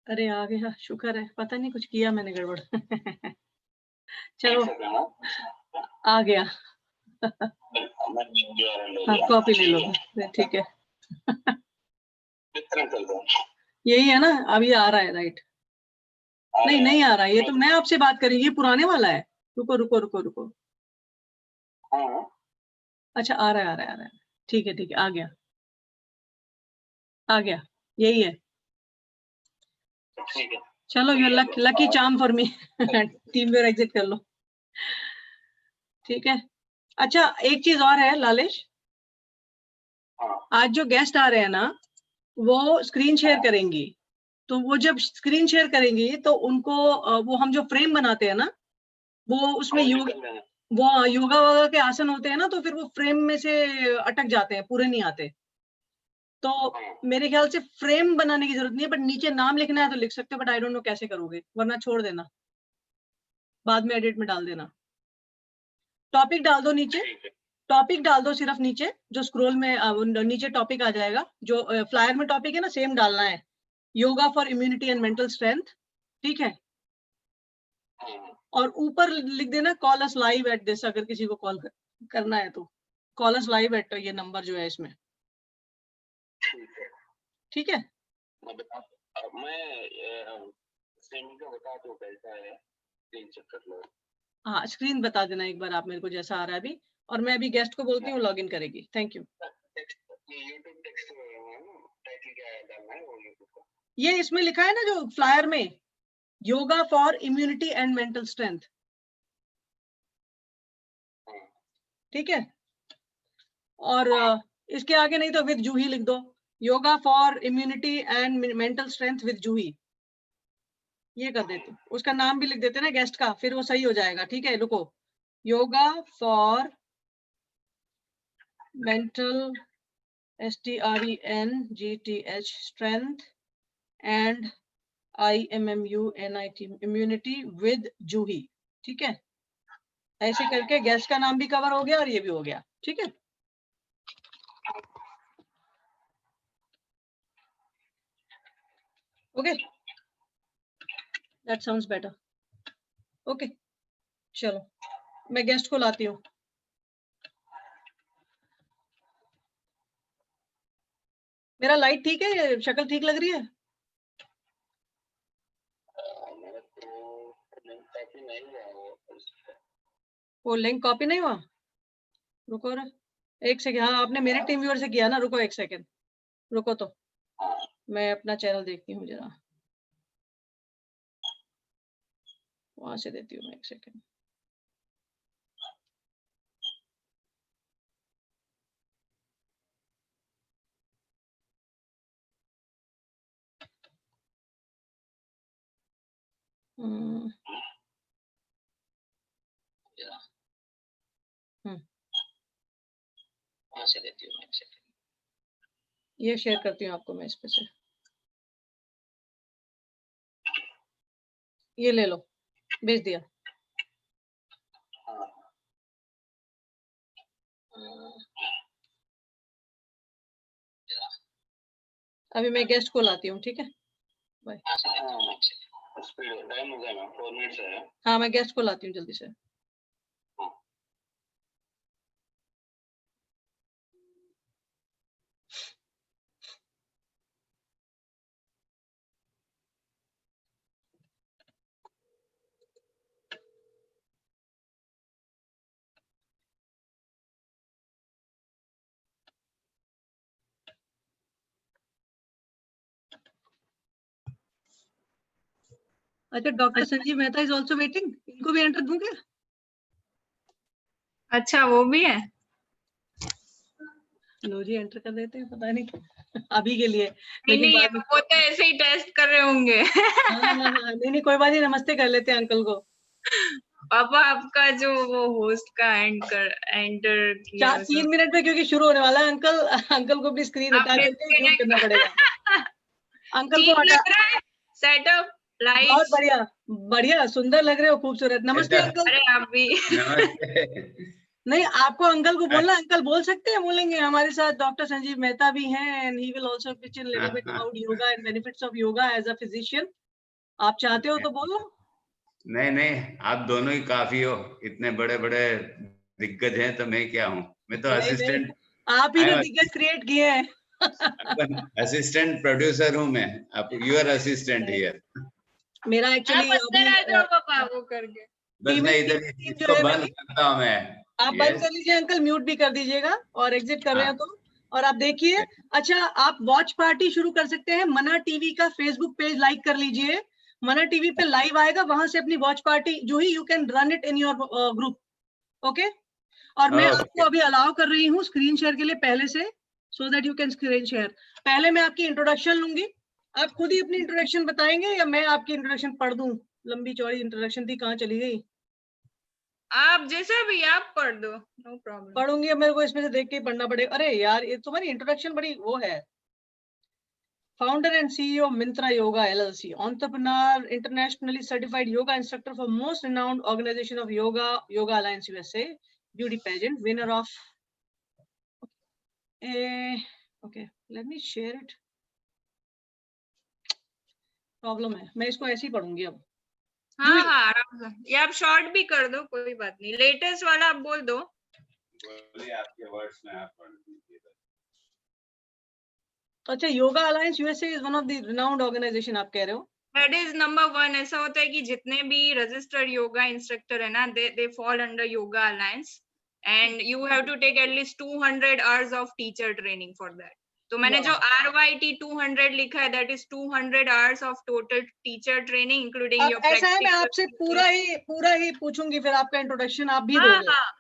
अरे आ गया, शुक्र है। पता नहीं कुछ किया मैंने गड़बड़। चलो आ गया। हाँ कॉपी ले लो, ठीक है। यही है ना, अभी आ रहा है राइट? नहीं आ रहा है, ये तो मैं आपसे बात करी, ये पुराने वाला है। रुको रुको रुको रुको। अच्छा आ रहा है आ रहा है। ठीक है आ गया आ गया, यही है। चलो ये lucky charm for me. Team में एग्जिट कर लो, ठीक है। अच्छा एक चीज और है लालेश, आज जो गेस्ट आ रहे हैं ना वो स्क्रीन शेयर करेंगी, तो वो जब स्क्रीन शेयर करेंगी तो उनको वो हम जो फ्रेम बनाते हैं ना वो उसमें वो योगा वोगा के आसन होते हैं ना, तो फिर वो फ्रेम में से अटक जाते हैं, पूरे नहीं आते। तो मेरे ख्याल से फ्रेम बनाने की जरूरत नहीं है, बट नीचे नाम लिखना है तो लिख सकते हो, बट आई डोंट नो कैसे करोगे, वरना छोड़ देना, बाद में एडिट में डाल देना। टॉपिक डाल दो नीचे, टॉपिक डाल दो सिर्फ नीचे, जो स्क्रोल में नीचे टॉपिक आ जाएगा, जो फ्लायर में टॉपिक है ना सेम डालना है, yoga for immunity and mental strength, ठीक है। और ऊपर लिख देना call us live at this, अगर किसी को कॉल करना है तो कॉल अस लाइव एट ये नंबर जो है इसमें, ठीक है। हाँ स्क्रीन बता देना एक बार आप मेरे को जैसा आ रहा है अभी, और मैं अभी गेस्ट को बोलती हूँ लॉग इन करेगी। Thank you. ये इसमें लिखा है ना जो फ्लायर में, yoga for immunity and mental strength, ठीक है। और इसके आगे नहीं तो विद जूही लिख दो, yoga for immunity and mental strength with Juhi, ये कर देते, उसका नाम भी लिख देते ना गेस्ट का, फिर वो सही हो जाएगा, ठीक है। रुको, yoga for mental STRENGTH strength and IMMUNIT immunity with Juhi, ठीक है। ऐसे करके गेस्ट का नाम भी कवर हो गया और ये भी हो गया, ठीक है। Okay that sounds better. Okay चलो मैं गेस्ट को लाती हूँ। मेरा लाइट ठीक है, शक्ल ठीक लग रही है? वो लिंक कॉपी नहीं हुआ, रुको रे एक सेकेंड। हाँ आपने मेरे टीम व्यूअर से किया ना, रुको एक सेकेंड, रुको तो मैं अपना चैनल देखती हूँ जरा, वहां से देती हूँ मैं, एक सेकेंड। वहां से देती हूँ मैं, एक सेकेंड। ये शेयर करती हूँ आपको मैं इस पे से, ये ले लो, भेज दिया। अभी मैं गेस्ट को लाती हूँ, ठीक है। बाय। हाँ मैं गेस्ट को लाती हूँ जल्दी से। अच्छा doctor Sanjeev Mehta is also waiting, इनको भी एंटर दूं क्या? अच्छा वो भी है, लो जी एंटर कर देते हैं, पता नहीं अभी के लिए। नहीं वो तो ऐसे ही टेस्ट कर रहे होंगे। हाँ, नहीं कोई बात नहीं, नमस्ते कर लेते हैं अंकल को। पापा आपका जो वो होस्ट का एंटर किया 3 मिनट में क्योंकि शुरू होने वाला है अंकल, अंकल को अपनी स्क्रीन हटा करके म्यूट करना पड़ेगा। अंकल को हटा, सेटअप लाइट बहुत बढ़िया बढ़िया, सुंदर लग रहे हो, खूबसूरत। नमस्ते अंकल। अरे आप भी। नमस्ते। नहीं, आपको अंकल को बोलना, अंकल बोल सकते हैं, बोलेंगे हमारे साथ डॉक्टर संजीव मेहता भी हैं and he will also pitch in little bit about yoga and benefits of yoga as a physician. आप चाहते हो तो बोलो। नहीं नहीं, आप दोनों ही काफी हो, इतने बड़े बड़े दिग्गज हैं, तो मैं क्या हूँ, मैं तो नहीं, असिस्टेंट, आप ही तो दिग्गज क्रिएट किए हैं। असिस्टेंट प्रोड्यूसर हूँ मैं, आप यू आर असिस्टेंट हियर। मेरा एक्चुअली आप अंदर आ जाओ पापा वो करके। बस मैं इधर टीम जो इसको है बंद मेरी, करता हूँ मैं। आप बंद कर लीजिए अंकल, म्यूट भी कर दीजिएगा और एग्जिट कर रहे हैं तो। और आप देखिए, अच्छा आप वॉच पार्टी शुरू कर सकते हैं। मना टीवी का फेसबुक पेज लाइक कर लीजिए, मना टीवी पे लाइव आएगा, वहां से अपनी वॉच पार्टी जो ही you can run it in your group. Okay, और मैं आपको अभी अलाउ कर रही हूँ स्क्रीन शेयर के लिए पहले से, so that you can screen share. पहले मैं आपकी इंट्रोडक्शन लूंगी, आप खुद ही अपनी इंट्रोडक्शन बताएंगे या मैं आपकी इंट्रोडक्शन पढ़ दूं? लंबी चौड़ी इंट्रोडक्शन थी, कहाँ चली गई? आप जैसा भी आप पढ़ दो, नो प्रॉब्लम। पढ़ूंगी, अब मेरे को इसमें से देख के ही पढ़ना पड़ेगा। अरे यार, ये तुम्हारी इंट्रोडक्शन बड़ी वो है। Founder and CEO of Mintra Yoga LLC, entrepreneur, internationally certified yoga instructor for most renowned organization of Yoga Alliance USA, beauty pageant, winner of. Okay, let me share it. Problem है, मैं इसको ऐसे ही पढ़ूंगी अब। हाँ हाँ, आराम से, या आप शॉर्ट भी कर दो, कोई बात नहीं, लेटेस्ट वाला आप बोल दो। आपके वर्ड्स में आप पढ़ दीजिए। अच्छा, yoga alliance USA is one of the renowned organization आप कह रहे हो? That is number 1। ऐसा होता है कि जितने भी रजिस्टर्ड योगा इंस्ट्रक्टर है ना, they fall under yoga alliance and you have to take at least 200 hours of teacher training for that. तो मैंने जो RYT 200 लिखा है, that is 200 hours of total teacher training including your ऐसा है, मैं आपसे पूरा ही पूछूंगी, फिर आपका इंट्रोडक्शन आप भी दोगे। हाँ,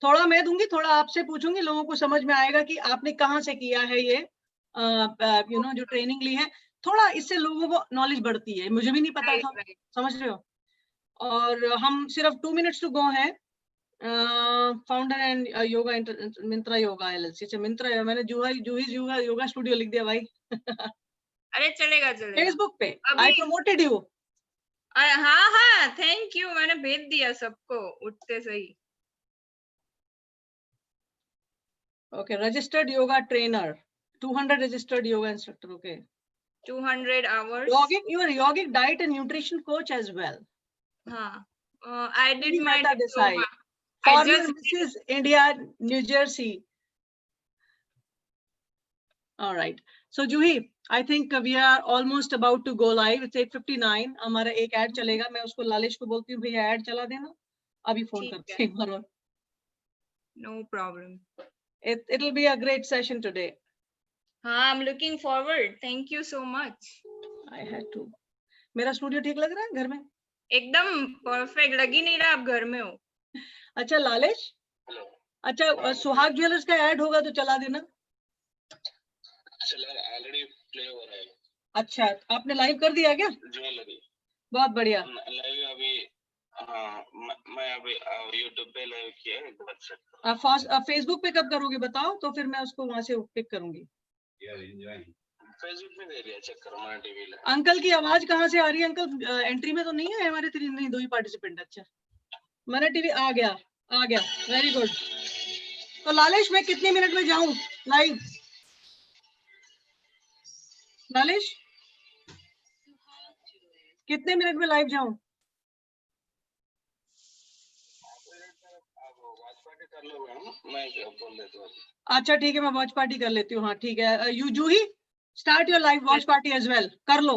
थोड़ा मैं दूंगी, थोड़ा आपसे पूछूंगी, लोगों को समझ में आएगा कि आपने कहाँ से किया है ये जो ट्रेनिंग ली है। थोड़ा इससे लोगों को नॉलेज बढ़ती है, मुझे भी नहीं पता था। समझ रहे हो? और हम सिर्फ 2 minutes टू गो है। Founder and yoga Myntra yoga LLC। अच्छा, मिंत्रा, मैंने जूही योगा स्टूडियो लिख दिया भाई। अरे चलेगा फेसबुक पे आई प्रमोटेड यू। हाँ, थैंक यू, मैंने भेज दिया सबको उठते सही। Okay, registered yoga trainer, 200 registered yoga instructor. Okay, 200 hours. Yogic diet and nutrition coach as well. I did my diploma. Former Mrs. India, New Jersey. All right. So Juhi, I think we are almost about to go live. It's 8:59. हमारा एक ad चलेगा, मैं उसको लालिश को बोलती हूँ भैया ad चला देना, अभी फोन करती हूँ। No problem. It'll be a great session today. I'm looking forward. Thank you so much. I had to. मेरा स्टूडियो ठीक लग रहा है घर में? एकदम परफेक्ट, लग ही नहीं रहा आप घर में हो। अच्छा लालिश, अच्छा सुहाग ज्वेलर्स का ऐड होगा तो चला देना। ऑलरेडी प्ले हो रहा है। अच्छा, आपने लाइव कर दिया क्या? ज्वेलरी बहुत बढ़िया। लाइव अभी, हाँ, मैं अभी यूट्यूब पे लाइव किया है, आप फेसबुक पे कब करोगे बताओ, तो फिर मैं उसको वहां से पिक करूंगी। फेसबुक पे दे दिया, चेक करो मना टीवी ले। अंकल की आवाज कहाँ से आ रही है? अंकल एंट्री में तो नहीं है हमारे, नहीं, 2 ही पार्टिसिपेंट। अच्छा, मना टीवी आ गया, वेरी गुड। तो लालिश, मैं कितने मिनट में जाऊं लाइव? लालिश, कितने मिनट में लाइव जाऊं? अच्छा ठीक है, मैं वॉच पार्टी कर लेती हूँ। हाँ ठीक है, you Juhi start your live watch party as well, कर लो।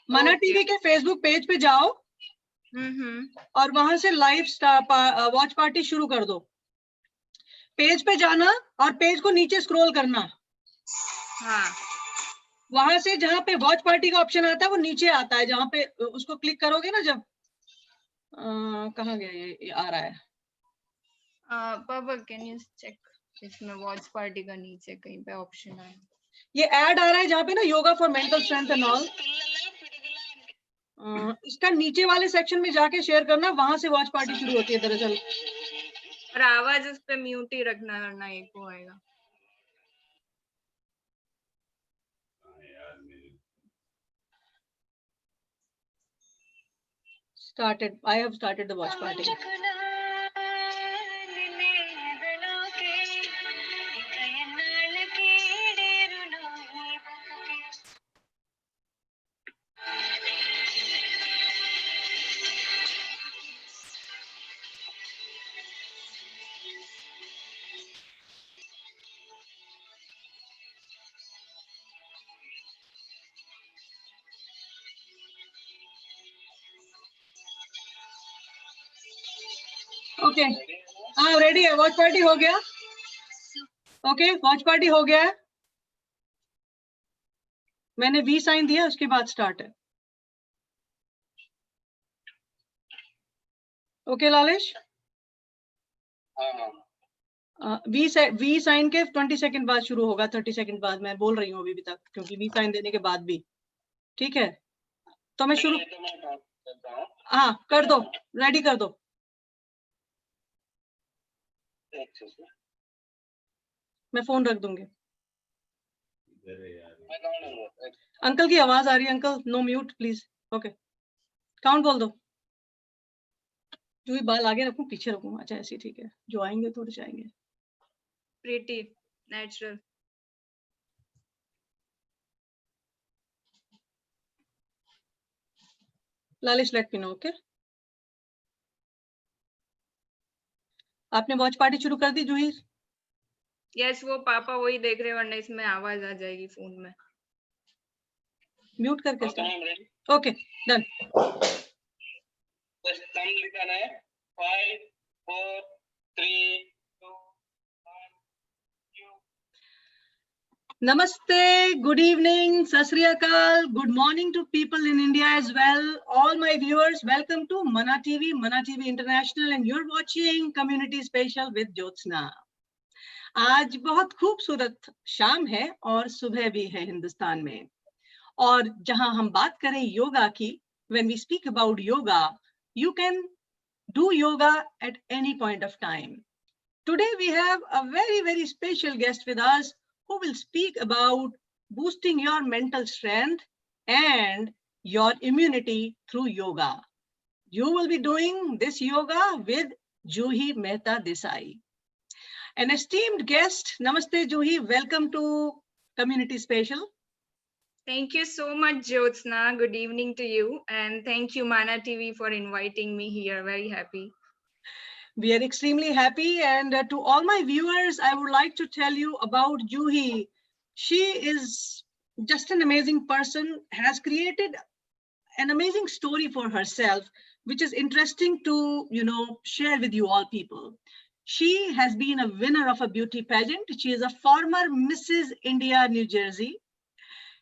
मना टीवी के फेसबुक पेज पे जाओ और वहां से लाइव वॉच पार्टी शुरू कर दो। पेज पे जाना और पेज को नीचे स्क्रॉल करना। हाँ, वहां से जहां पे वॉच पार्टी का ऑप्शन आता है वो नीचे आता है, जहां पे उसको क्लिक करोगे ना, जब कहाँ गया ये आ रहा है। पापा कैन यू चेक इसमें वॉच पार्टी का नीचे कहीं पे ऑप्शन है? ये ऐड आ रहा है जहाँ पे ना yoga for mental strength and all. इसका नीचे वाले सेक्शन में जाके शेयर करना, वहां से वॉच पार्टी शुरू होती है दरअसल। और आवाज उस पे म्यूट ही रखना, वरना एको आएगा। I have started the watch party. Okay हाँ रेडी है, वॉच पार्टी हो गया। ओके वॉच पार्टी हो गया है, मैंने वी साइन दिया, उसके बाद स्टार्ट है। ओके लालेश, वी साइन के 20 सेकंड बाद शुरू होगा, 30 सेकंड बाद। मैं बोल रही हूँ अभी तक, क्योंकि वी साइन देने के बाद भी। ठीक है, तो मैं शुरू, हाँ कर दो, रेडी कर दो। मैं फोन रख दूंगी। अंकल की आवाज आ रही है, uncle no mute please. Okay count बोल दो। जो भी बाल आगे रखूं पीछे रखूं? अच्छा ऐसे ठीक है, जो आएंगे थोड़े से आएंगे। Pretty natural. लालिश लेट मी नो। ओके आपने वॉच पार्टी शुरू कर दी जूही? Yes, वो पापा वही देख रहे, वरना इसमें आवाज आ जाएगी फोन में। म्यूट करके स्टार्ट। Okay done. लिखाना है 5 4 3 2 1। Namaste, good evening, Sat Sri Akal, good morning to people in India as well. All my viewers, welcome to Mana TV International, and you're watching Community Special with Jyotsna. आज बहुत खूबसूरत शाम है और सुबह भी है हिंदुस्तान में, और जहां हम बात करें योगा की, when we speak about yoga, you can do yoga at any point of time. Today we have a very special guest with us who will speak about boosting your mental strength and your immunity through yoga. You will be doing this yoga with Juhi Mehta Desai. An esteemed guest, Namaste Juhi, welcome to Community Special. Thank you so much, Jyotsna. Good evening to you, and thank you, Mana TV, for inviting me here. Very happy. We are extremely happy, and to all my viewers, I would like to tell you about Juhi. She is just an amazing person, has created an amazing story for herself, which is interesting to, share with you all people. She has been a winner of a beauty pageant. She is a former Mrs. India, New Jersey.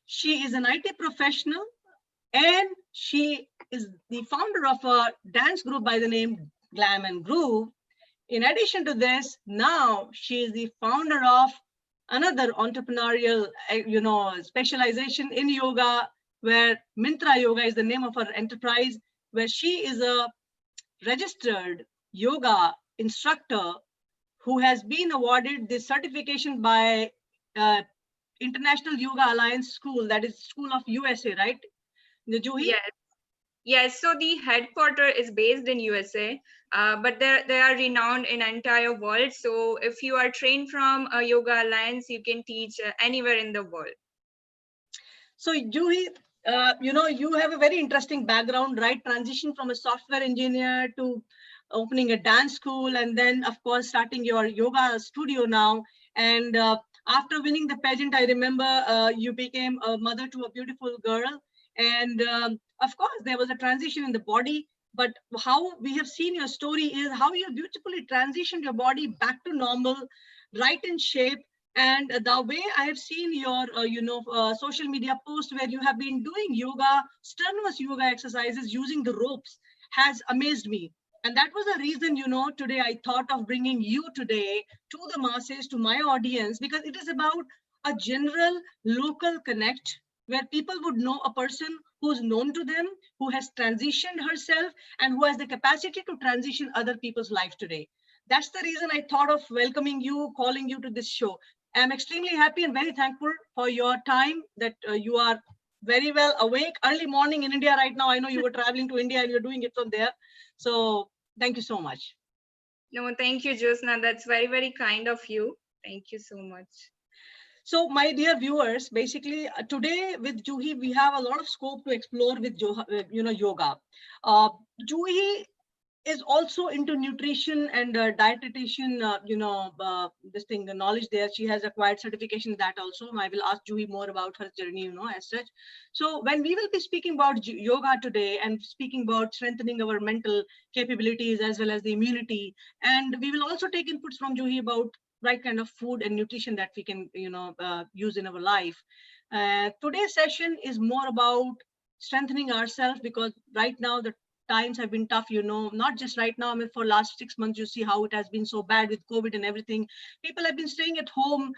She is an IT professional, and she is the founder of a dance group by the name Glam and Groove. In addition to this, now she is the founder of another entrepreneurial, specialization in yoga, where Mintra Yoga is the name of her enterprise, where she is a registered yoga instructor who has been awarded this certification by International Yoga Alliance School, that is School of USA, right? Juhi? Yes. So the headquarters is based in USA, but they are renowned in entire world. So if you are trained from a Yoga Alliance, you can teach anywhere in the world. So Juhi, you have a very interesting background, right? Transition from a software engineer to opening a dance school, and then of course starting your yoga studio now. And after winning the pageant, I remember you became a mother to a beautiful girl. And of course, there was a transition in the body, but how we have seen your story is how you beautifully transitioned your body back to normal, right in shape. And the way I have seen your, social media post where you have been doing yoga, strenuous yoga exercises using the ropes has amazed me. And that was the reason, today I thought of bringing you today to the masses, to my audience, because it is about a general local connect where people would know a person who's known to them, who has transitioned herself, and who has the capacity to transition other people's life today. That's the reason I thought of welcoming you, calling you to this show. I'm extremely happy and very thankful for your time, that you are very well awake. Early morning in India right now. I know you were traveling to India and you're doing it from there. So thank you so much. No, thank you, Jyotsna. That's very kind of you. Thank you so much. So my dear viewers, basically today with Juhi, we have a lot of scope to explore with yoga. Juhi is also into nutrition and dietitian, this thing, the knowledge there. She has acquired certification that also. I will ask Juhi more about her journey, as such. So when we will be speaking about yoga today and speaking about strengthening our mental capabilities as well as the immunity, and we will also take inputs from Juhi about right kind of food and nutrition that we can, use in our life. Today's session is more about strengthening ourselves, because right now the times have been tough, not just right now. I mean, for last 6 months, you see how it has been so bad with COVID and everything. People have been staying at home,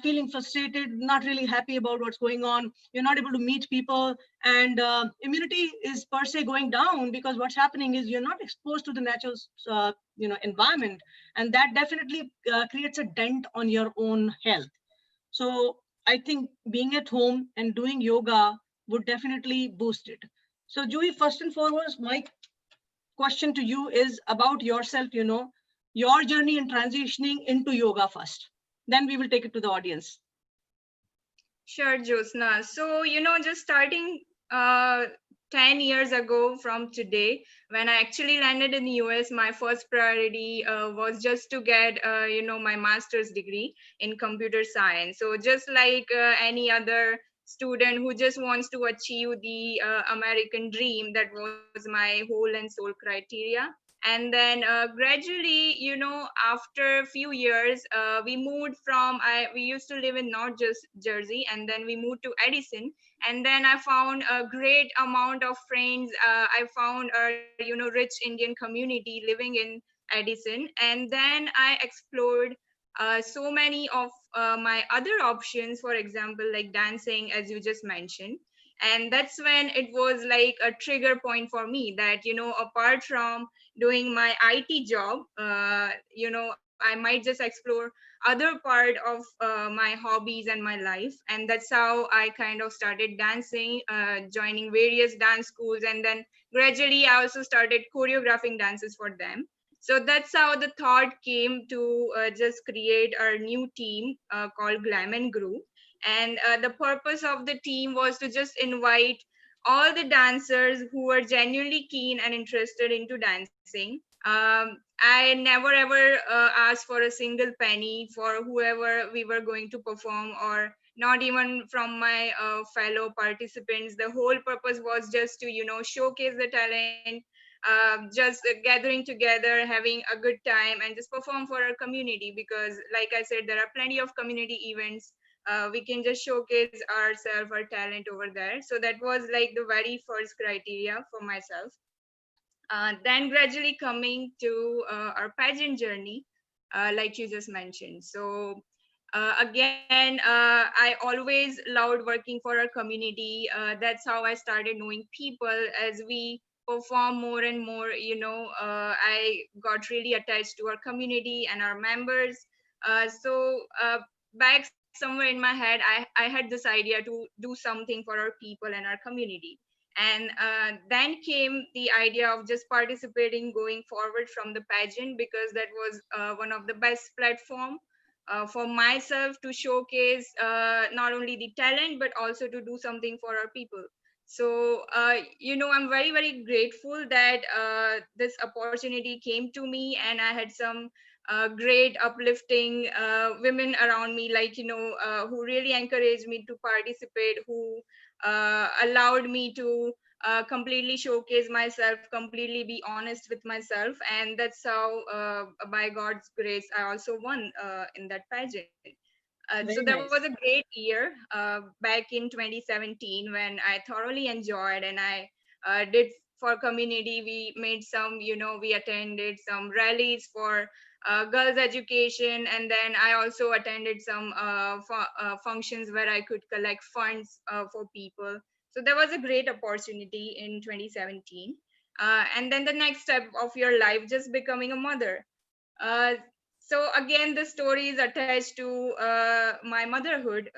feeling frustrated, not really happy about what's going on. You're not able to meet people, and immunity is per se going down, because what's happening is you're not exposed to the natural, environment, and that definitely creates a dent on your own health. So I think being at home and doing yoga would definitely boost it. So Juhi, first and foremost, my question to you is about yourself, your journey in transitioning into yoga first. Then we will take it to the audience. Sure, Josna. So, just starting 10 years ago from today, when I actually landed in the US, my first priority was just to get, my master's degree in computer science. So just like any other student who just wants to achieve the American dream, that was my whole and soul criteria. And then gradually, after a few years, we moved from, we used to live in North Jersey, and then we moved to Edison. And then I found a great amount of friends. I found a rich Indian community living in Edison, and then I explored so many of my other options, for example, like dancing, as you just mentioned. And that's when it was like a trigger point for me that, apart from doing my IT job, I might just explore other part of my hobbies and my life. And that's how I kind of started dancing, joining various dance schools, and then gradually I also started choreographing dances for them. So that's how the thought came to just create our new team called Glam and Groove. And the purpose of the team was to just invite all the dancers who were genuinely keen and interested into dancing. I never ever asked for a single penny for whoever we were going to perform, or not even from my fellow participants. The whole purpose was just to, showcase the talent, just gathering together, having a good time, and just perform for our community. Because, like I said, there are plenty of community events. We can just showcase ourselves, our talent over there. So that was like the very first criteria for myself. Then gradually coming to our pageant journey, like you just mentioned. So again, I always loved working for our community. That's how I started knowing people. As we perform more and more, I got really attached to our community and our members. So back somewhere in my head, I had this idea to do something for our people and our community. And then came the idea of just participating going forward from the pageant, because that was one of the best platform for myself to showcase not only the talent but also to do something for our people. So I'm very, very grateful that this opportunity came to me, and I had some great uplifting women around me, like who really encouraged me to participate, who allowed me to completely showcase myself, completely be honest with myself. And that's how, by God's grace, I also won in that pageant. So Very that was a nice. great year back in 2017, when I thoroughly enjoyed, and I did for community. We made some, we attended some rallies for girls education, and then I also attended some functions where I could collect funds for people. So there was a great opportunity in 2017. And then the next step of your life, just becoming a mother. uh, so again, the story is attached to my motherhood,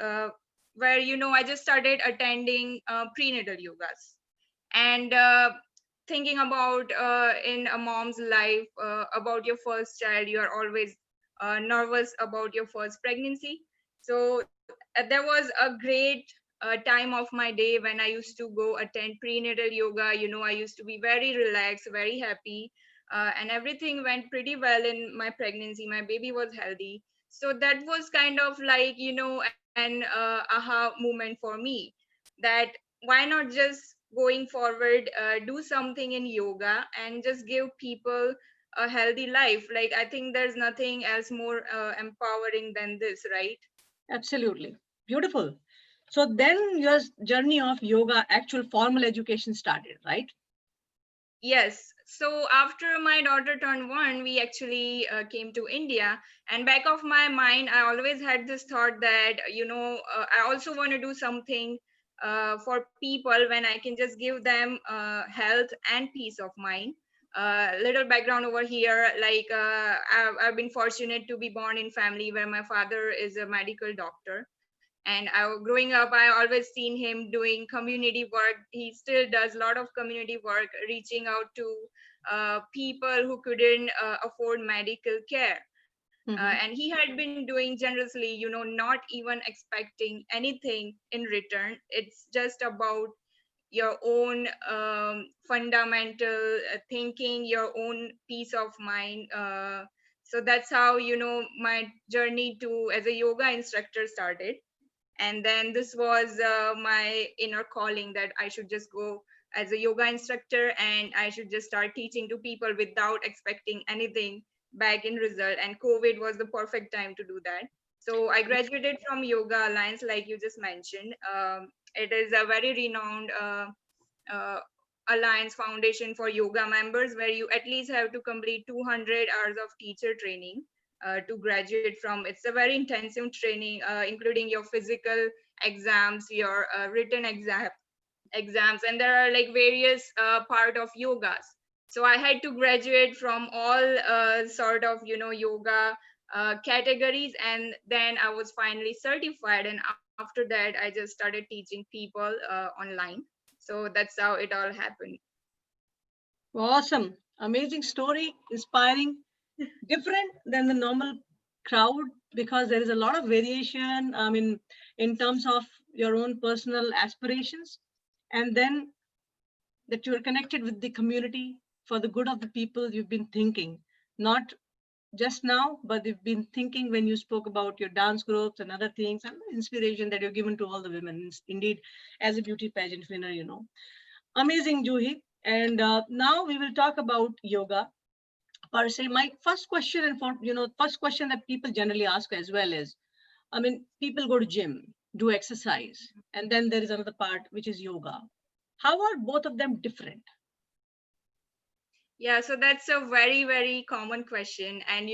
where I just started attending prenatal yogas. And thinking about in a mom's life, about your first child, you are always nervous about your first pregnancy. So there was a great time of my day when I used to go attend prenatal yoga. I used to be very relaxed, very happy. and everything went pretty well in my pregnancy. My baby was healthy. So that was kind of like, an aha moment for me, that why not just going forward, do something in yoga and just give people a healthy life. Like, I think there's nothing else more empowering than this, right? Absolutely. Beautiful. So then your journey of yoga, actual formal education started, right? Yes. So after my daughter turned 1, we actually came to India. And back of my mind, I always had this thought that, I also want to do something for people when I can just give them health and peace of mind. Little background over here, like I've been fortunate to be born in family where my father is a medical doctor, and growing up I always seen him doing community work. He still does a lot of community work, reaching out to people who couldn't afford medical care. And he had been doing generously, not even expecting anything in return. It's just about your own fundamental thinking, your own peace of mind. So that's how, my journey to as a yoga instructor started. And then this was my inner calling, that I should just go as a yoga instructor and I should just start teaching to people without expecting anything back in result. And COVID was the perfect time to do that. So I graduated from Yoga Alliance, like you just mentioned. It is a very renowned uh, alliance foundation for yoga members, where you at least have to complete 200 hours of teacher training to graduate from. It's a very intensive training, including your physical exams, your written exams, and there are like various part of yogas. So I had to graduate from all sort of yoga categories, and then I was finally certified. And after that I just started teaching people online. So that's how it all happened. Awesome. Amazing story, inspiring, different than the normal crowd, because there is a lot of variation, I mean, in terms of your own personal aspirations. And then that you're connected with the community for the good of the people. You've been thinking, not just now, but you've been thinking when you spoke about your dance groups and other things, and the inspiration that you're given to all the women. Indeed, as a beauty pageant winner, Amazing, Juhi. And now we will talk about yoga per se. My first question, and for first question that people generally ask as well is, I mean, people go to gym, do exercise, and then there is another part which is yoga. How are both of them different? Yeah, so that's a very, very common question. And,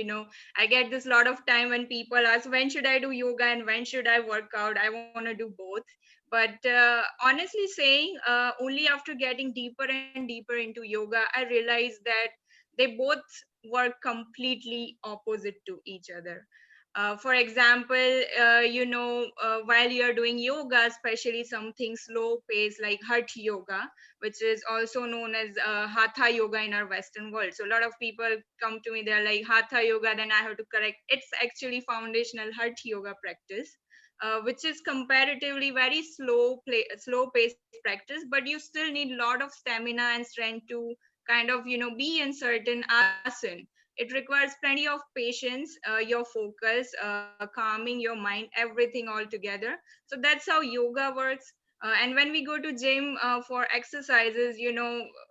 I get this a lot of time when people ask, when should I do yoga and when should I work out? I want to do both. But honestly saying, only after getting deeper and deeper into yoga, I realized that they both work completely opposite to each other. For example, while you're doing yoga, especially something slow pace like Hatha yoga, which is also known as Hatha yoga in our Western world. So a lot of people come to me, they're like, Hatha yoga, then I have to correct. It's actually foundational Hatha yoga practice, which is comparatively very slow paced practice, but you still need a lot of stamina and strength to kind of, be in certain asan. It requires plenty of patience, your focus, calming your mind, everything all together. So that's how yoga works. And when we go to gym for exercises,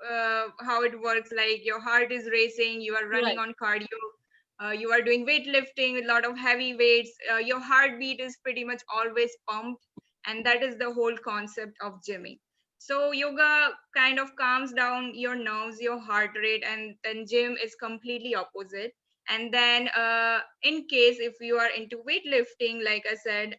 how it works, like your heart is racing, you are running Right. on cardio, you are doing weightlifting with a lot of heavy weights, your heartbeat is pretty much always pumped. And that is the whole concept of gymming. So yoga kind of calms down your nerves, your heart rate, and then gym is completely opposite. And then in case if you are into weightlifting, like I said,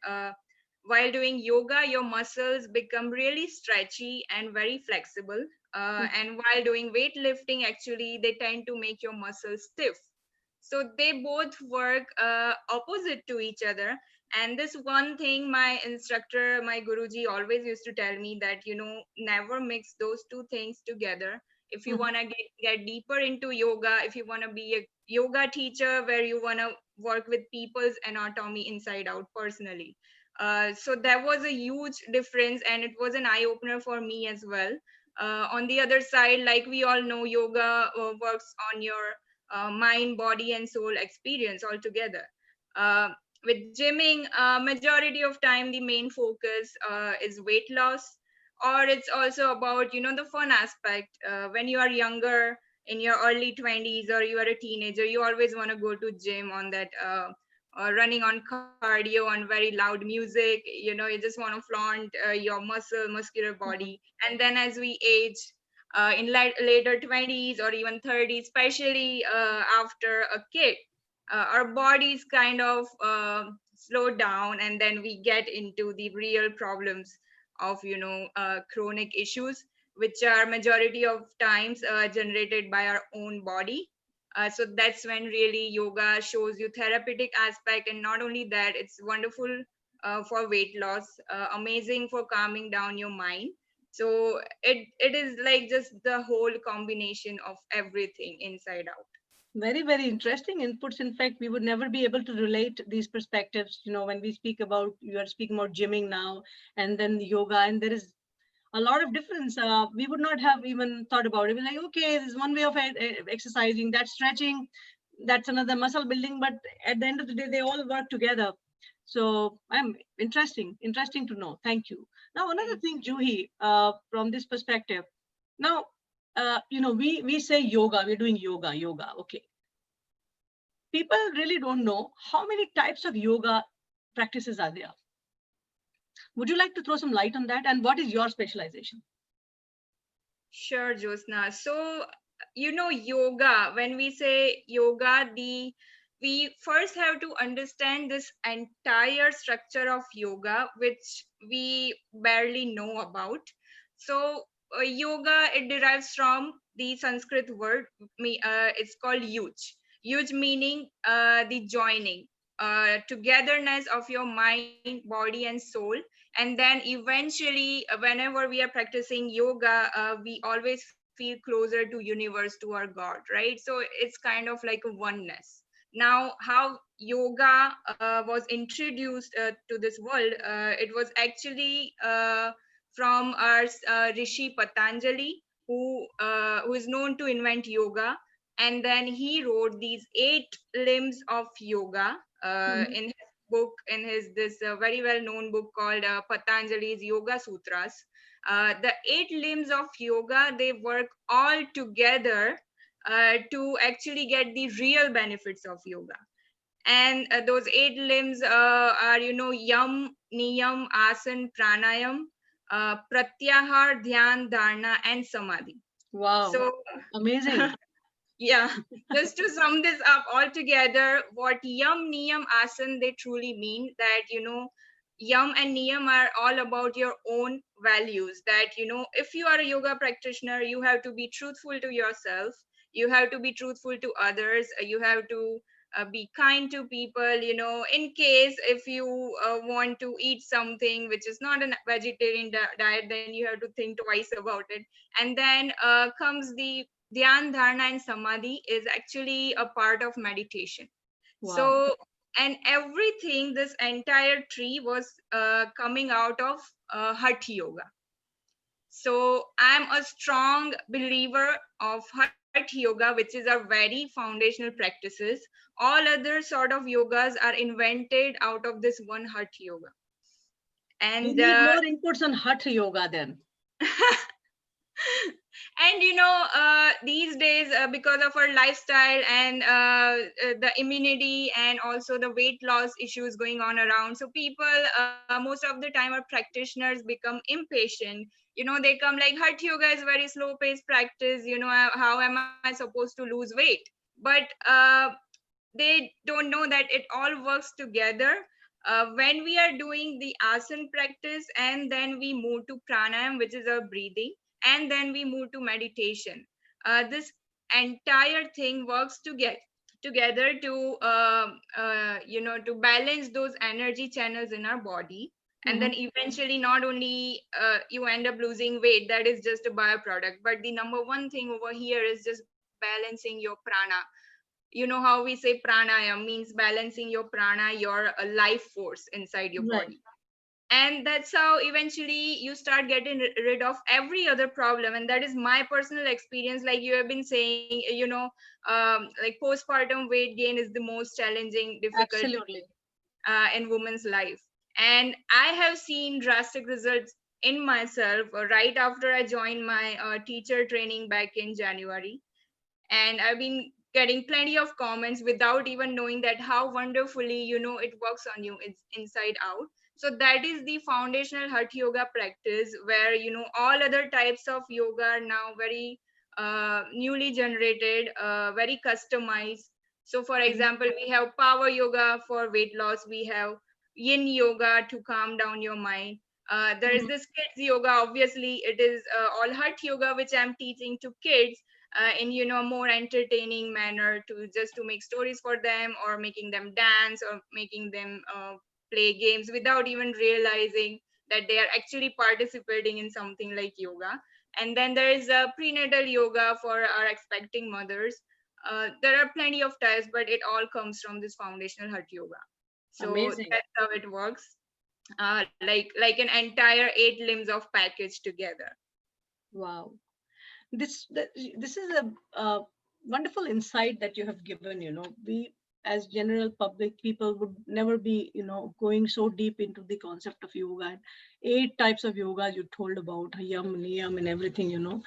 while doing yoga, your muscles become really stretchy and very flexible. And while doing weightlifting, actually, they tend to make your muscles stiff. So they both work opposite to each other. And this one thing my instructor, my guruji, always used to tell me, that never mix those two things together. If you want to get deeper into yoga, if you want to be a yoga teacher where you want to work with people's anatomy inside out personally. So that was a huge difference, and it was an eye opener for me as well. On the other side, like we all know, yoga works on your mind, body, and soul experience altogether. With gymming, majority of time the main focus is weight loss, or it's also about, you know, the fun aspect. When you are younger, in your early 20s, or you are a teenager, you always want to go to gym on that running on cardio on very loud music. You know, you just want to flaunt your muscular body. And then as we age, in later 20s or even 30s, especially after a kid, our bodies kind of slow down, and then we get into the real problems of, you know, chronic issues, which are majority of times generated by our own body. So that's when really yoga shows you therapeutic aspect. And not only that, it's wonderful for weight loss, amazing for calming down your mind. So it is like just the whole combination of everything inside out. Very, very interesting inputs. In fact, we would never be able to relate these perspectives, you know, when we speak about, you are speaking about gymming now, and then yoga, and there is a lot of difference. We would not have even thought about it. We're like, okay, there's one way of exercising, that's stretching, that's another muscle building, but at the end of the day, they all work together. So I'm interesting to know. Thank you. Now, another thing, Juhi, from this perspective, now, you know, we say yoga, we're doing yoga, okay. People really don't know how many types of yoga practices are there. Would you like to throw some light on that? And what is your specialization? Sure, Josna. So, you know, yoga, when we say yoga, we first have to understand this entire structure of yoga, which we barely know about. So, yoga, it derives from the Sanskrit word, it's called yuj. Yuj meaning the joining, togetherness of your mind, body, and soul. And then eventually, whenever we are practicing yoga, we always feel closer to universe, to our God, right? So it's kind of like a oneness. Now, how yoga was introduced to this world, it was actually from our Rishi Patanjali, who is known to invent yoga. And then he wrote these 8 limbs of yoga in his book, in his this very well known book called Patanjali's Yoga Sutras. The 8 limbs of yoga, they work all together to actually get the real benefits of yoga. And those 8 limbs are, you know, yam, niyam, asan, pranayam, pratyahar, dhyan, dharana, and samadhi. Wow, So amazing. yeah, just to sum this up all together, what yam, niyam, asan, they truly mean that, you know, yam and niyam are all about your own values. That, you know, if you are a yoga practitioner, you have to be truthful to yourself, you have to be truthful to others, you have to be kind to people. You know, in case if you want to eat something which is not a vegetarian diet, then you have to think twice about it. And then comes the Dhyan, Dharana, and Samadhi is actually a part of meditation. Wow. So, and everything, this entire tree was coming out of Hatha Yoga. So, I'm a strong believer of Hatha Yoga, which is a very foundational practices. All other sort of yogas are invented out of this one Hatha Yoga. We And need more inputs on Hatha Yoga then. and you know, these days, because of our lifestyle and the immunity and also the weight loss issues going on around, so people most of the time, our practitioners become impatient. You know, they come like, Hatha Yoga is very slow paced practice, you know, how am I supposed to lose weight? But they don't know that it all works together. When we are doing the asan practice, and then we move to pranayam, which is our breathing, and then we move to meditation, this entire thing works together to you know, to balance those energy channels in our body. And then eventually, not only you end up losing weight, that is just a byproduct, but the number one thing over here is just balancing your prana. You know how we say pranayam means balancing your prana, your life force inside your Right. body. And that's how eventually you start getting rid of every other problem. And that is my personal experience. Like you have been saying, like postpartum weight gain is the most challenging, difficult Absolutely. in women's life. And I have seen drastic results in myself right after I joined my teacher training back in January. And I've been getting plenty of comments without even knowing that how wonderfully it works on you. It's inside out. So that is the foundational Hatha yoga practice, where all other types of yoga are now very newly generated, very customized. So for example, we have power yoga for weight loss, we have yin yoga to calm down your mind. There is this kids yoga. Obviously it is all Hatha yoga which I'm teaching to kids in more entertaining manner, to just to make stories for them, or making them dance, or making them play games without even realizing that they are actually participating in something like yoga. And then there is a prenatal yoga for our expecting mothers. There are plenty of types, but it all comes from this foundational Hatha yoga. So Amazing. that's how it works. Like an entire 8 limbs of package together. Wow. This is a wonderful insight that you have given. We as general public people would never be going so deep into the concept of yoga, and 8 types of yoga you told about, yam, niyam, and everything.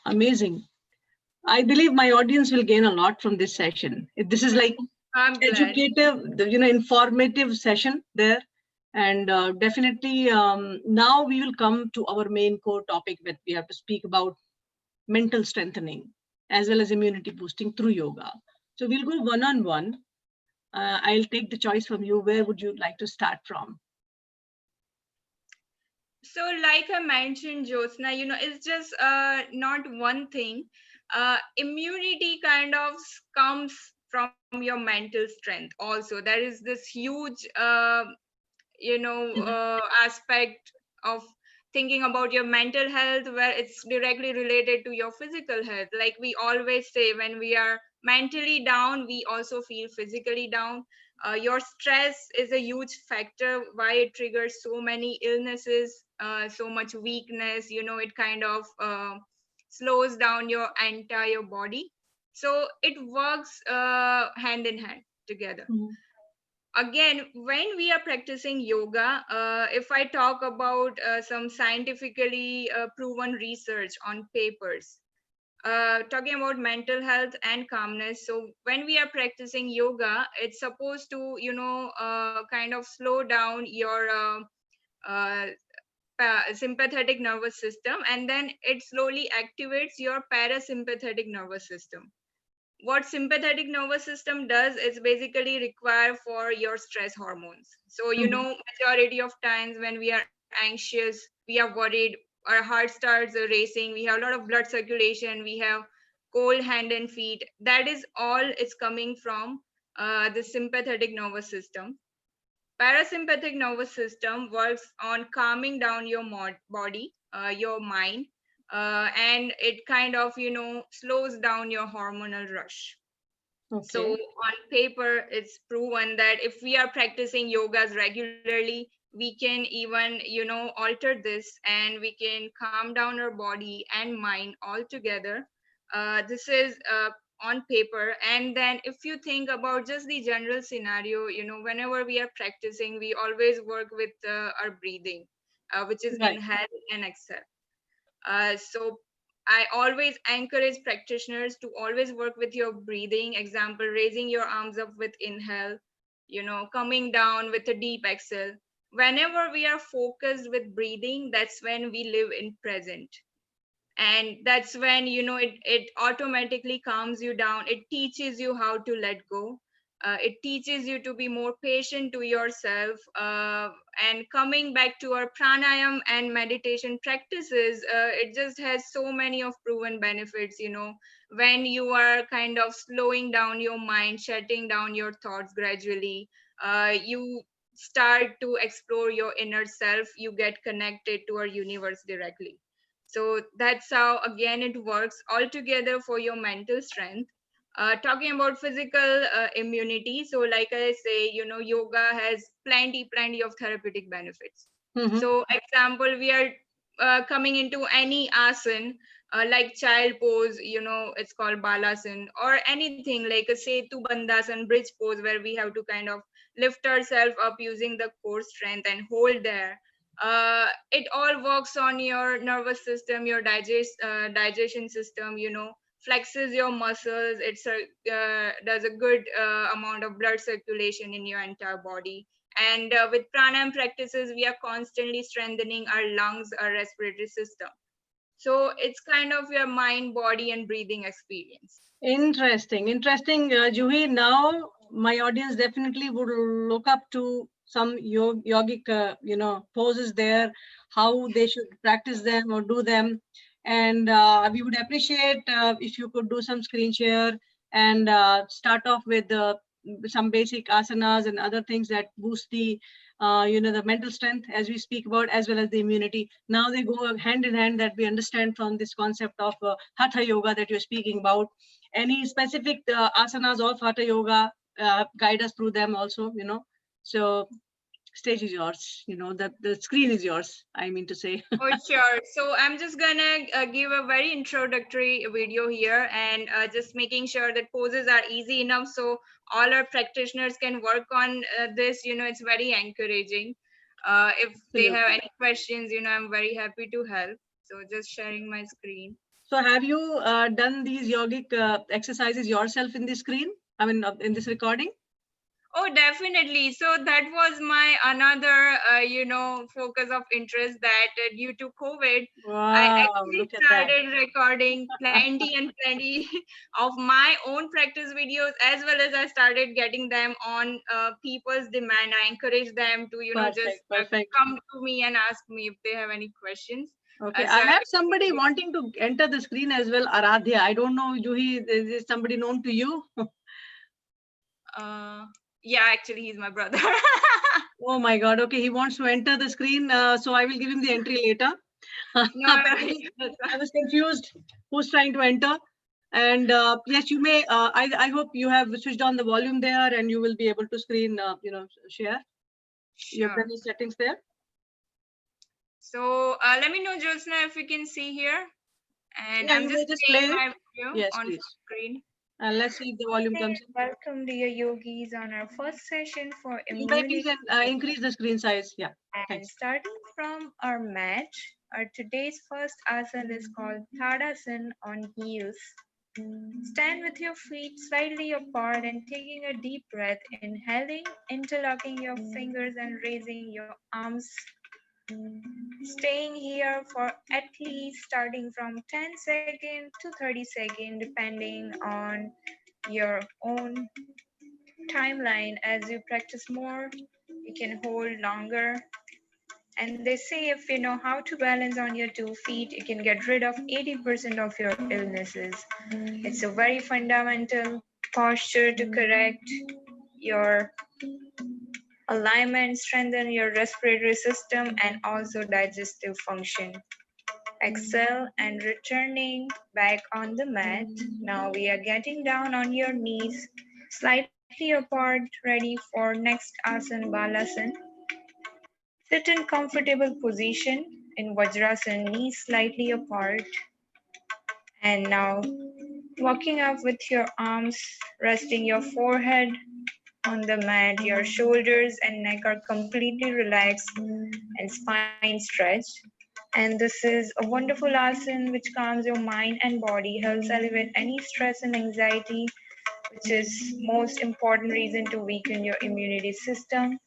Amazing. I believe my audience will gain a lot from this session. This is like I'm glad. educative, informative session there. And definitely now we will come to our main core topic that we have to speak about: mental strengthening as well as immunity boosting through yoga. So we'll go one-on-one. I'll take the choice from you. Where would you like to start from? So like I mentioned, Jyotsna, it's just not one thing. Immunity kind of comes from your mental strength also. There is this huge aspect of thinking about your mental health, where it's directly related to your physical health. Like we always say, when we are mentally down, we also feel physically down. Your stress is a huge factor why it triggers so many illnesses, so much weakness. It kind of slows down your entire body. So it works hand in hand together. Again, when we are practicing yoga, if I talk about some scientifically proven research on papers, talking about mental health and calmness. So when we are practicing yoga, it's supposed to, kind of slow down your uh, sympathetic nervous system, and then it slowly activates your parasympathetic nervous system. What sympathetic nervous system does is basically require for your stress hormones. So majority of times when we are anxious, we are worried, our heart starts racing, we have a lot of blood circulation, we have cold hand and feet. That is all it's coming from the sympathetic nervous system. Parasympathetic nervous system works on calming down your body, your mind, and it kind of slows down your hormonal rush. Okay. So on paper it's proven that if we are practicing yogas regularly, we can even alter this, and we can calm down our body and mind all together. This is on paper. And then if you think about just the general scenario, whenever we are practicing, we always work with our breathing, which is Right. inhale and exhale. So I always encourage practitioners to always work with your breathing. Example, raising your arms up with inhale, coming down with a deep exhale. Whenever we are focused with breathing, that's when we live in present. And that's when it automatically calms you down. It teaches you how to let go. It teaches you to be more patient to yourself. And coming back to our pranayam and meditation practices, it just has so many of proven benefits. When you are kind of slowing down your mind, shutting down your thoughts gradually, you start to explore your inner self. You get connected to our universe directly. So that's how, again, it works all together for your mental strength. Talking about physical immunity. So like I say, yoga has plenty of therapeutic benefits. Mhm. So example, we are coming into any asana, like child pose, you know, it's called balasana, or anything like a setu bandhasan, bridge pose, where we have to kind of lift ourselves up using the core strength and hold there. It all works on your nervous system, your digestion system, you know, flexes your muscles. It's a does a good amount of blood circulation in your entire body. And with pranayam practices, we are constantly strengthening our lungs, our respiratory system. So it's kind of your mind, body, and breathing experience. Interesting, interesting, Juhi. Now, my audience definitely would look up to some yogic, poses there, how they should practice them or do them, and we would appreciate if you could do some screen share and start off with some basic asanas and other things that boost the, the mental strength, as we speak about, as well as the immunity. Now they go hand in hand, that we understand from this concept of hatha yoga that you're speaking about. Any specific asanas of hatha yoga, guide us through them also, so stage is yours, the screen is yours, I mean to say. Oh, sure. So I'm just gonna give a very introductory video here, and just making sure that poses are easy enough so all our practitioners can work on this. You know, it's very encouraging. If they have any questions, you know, I'm very happy to help. So just sharing my screen. So have you done these yogic exercises yourself in the screen? I mean, in this recording? Oh, definitely. So that was my another, focus of interest, that due to COVID, I Wow, actually look at that. started recording plenty and plenty of my own practice videos, as well as I started getting them on people's demand. I encourage them to, Perfect. come to me and ask me if they have any questions. Okay, So I have somebody wanting to enter the screen as well, Aradhya. I don't know, Juhi, is somebody known to you? Yeah, actually, he's my brother. Oh my God. Okay, he wants to enter the screen, so I will give him the entry later. No, I was confused who's trying to enter. And yes, you may, I hope you have switched on the volume there and you will be able to screen, share. Sure. You have done the settings there. So let me know, Jyotsna, if you can see here. And Yeah, I'm you just may just playing play. my video Yes, on please. screen. Let's see if the volume comes in. Welcome, dear yogis, on our first session for You may immunity. please increase the screen size. Yeah. And Thanks. starting from our mat, our today's first asana is called Tadasana on heels. Stand with your feet slightly apart and taking a deep breath, inhaling, interlocking your fingers and raising your arms. Staying here for at least starting from 10 seconds to 30 seconds, depending on your own timeline. As you practice more, you can hold longer. And they say if you know how to balance on your 2 feet, you can get rid of 80% of your illnesses. It's a very fundamental posture to correct your alignment, strengthen your respiratory system, and also digestive function. Exhale and returning back on the mat. Now we are getting down on your knees, slightly apart, ready for next asana, Balasana. Sit in comfortable position in Vajrasana, knees slightly apart. And now walking up with your arms, resting your forehead on the mat. Your shoulders and neck are completely relaxed and spine stretched. And this is a wonderful asana which calms your mind and body, helps elevate any stress and anxiety, which is most important reason to weaken your immunity system.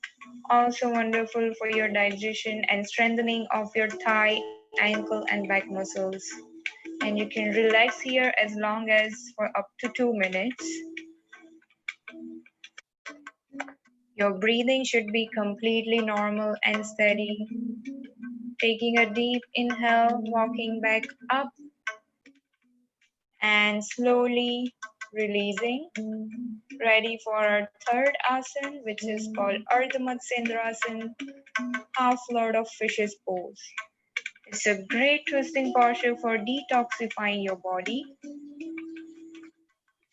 Also wonderful for your digestion and strengthening of your thigh, ankle, and back muscles. And you can relax here as long as for up to 2 minutes. Your breathing should be completely normal and steady. Taking a deep inhale, walking back up, and slowly releasing. Ready for our third asana, which is called Ardha Matsyendrasana, half Lord of Fishes pose. It's a great twisting posture for detoxifying your body.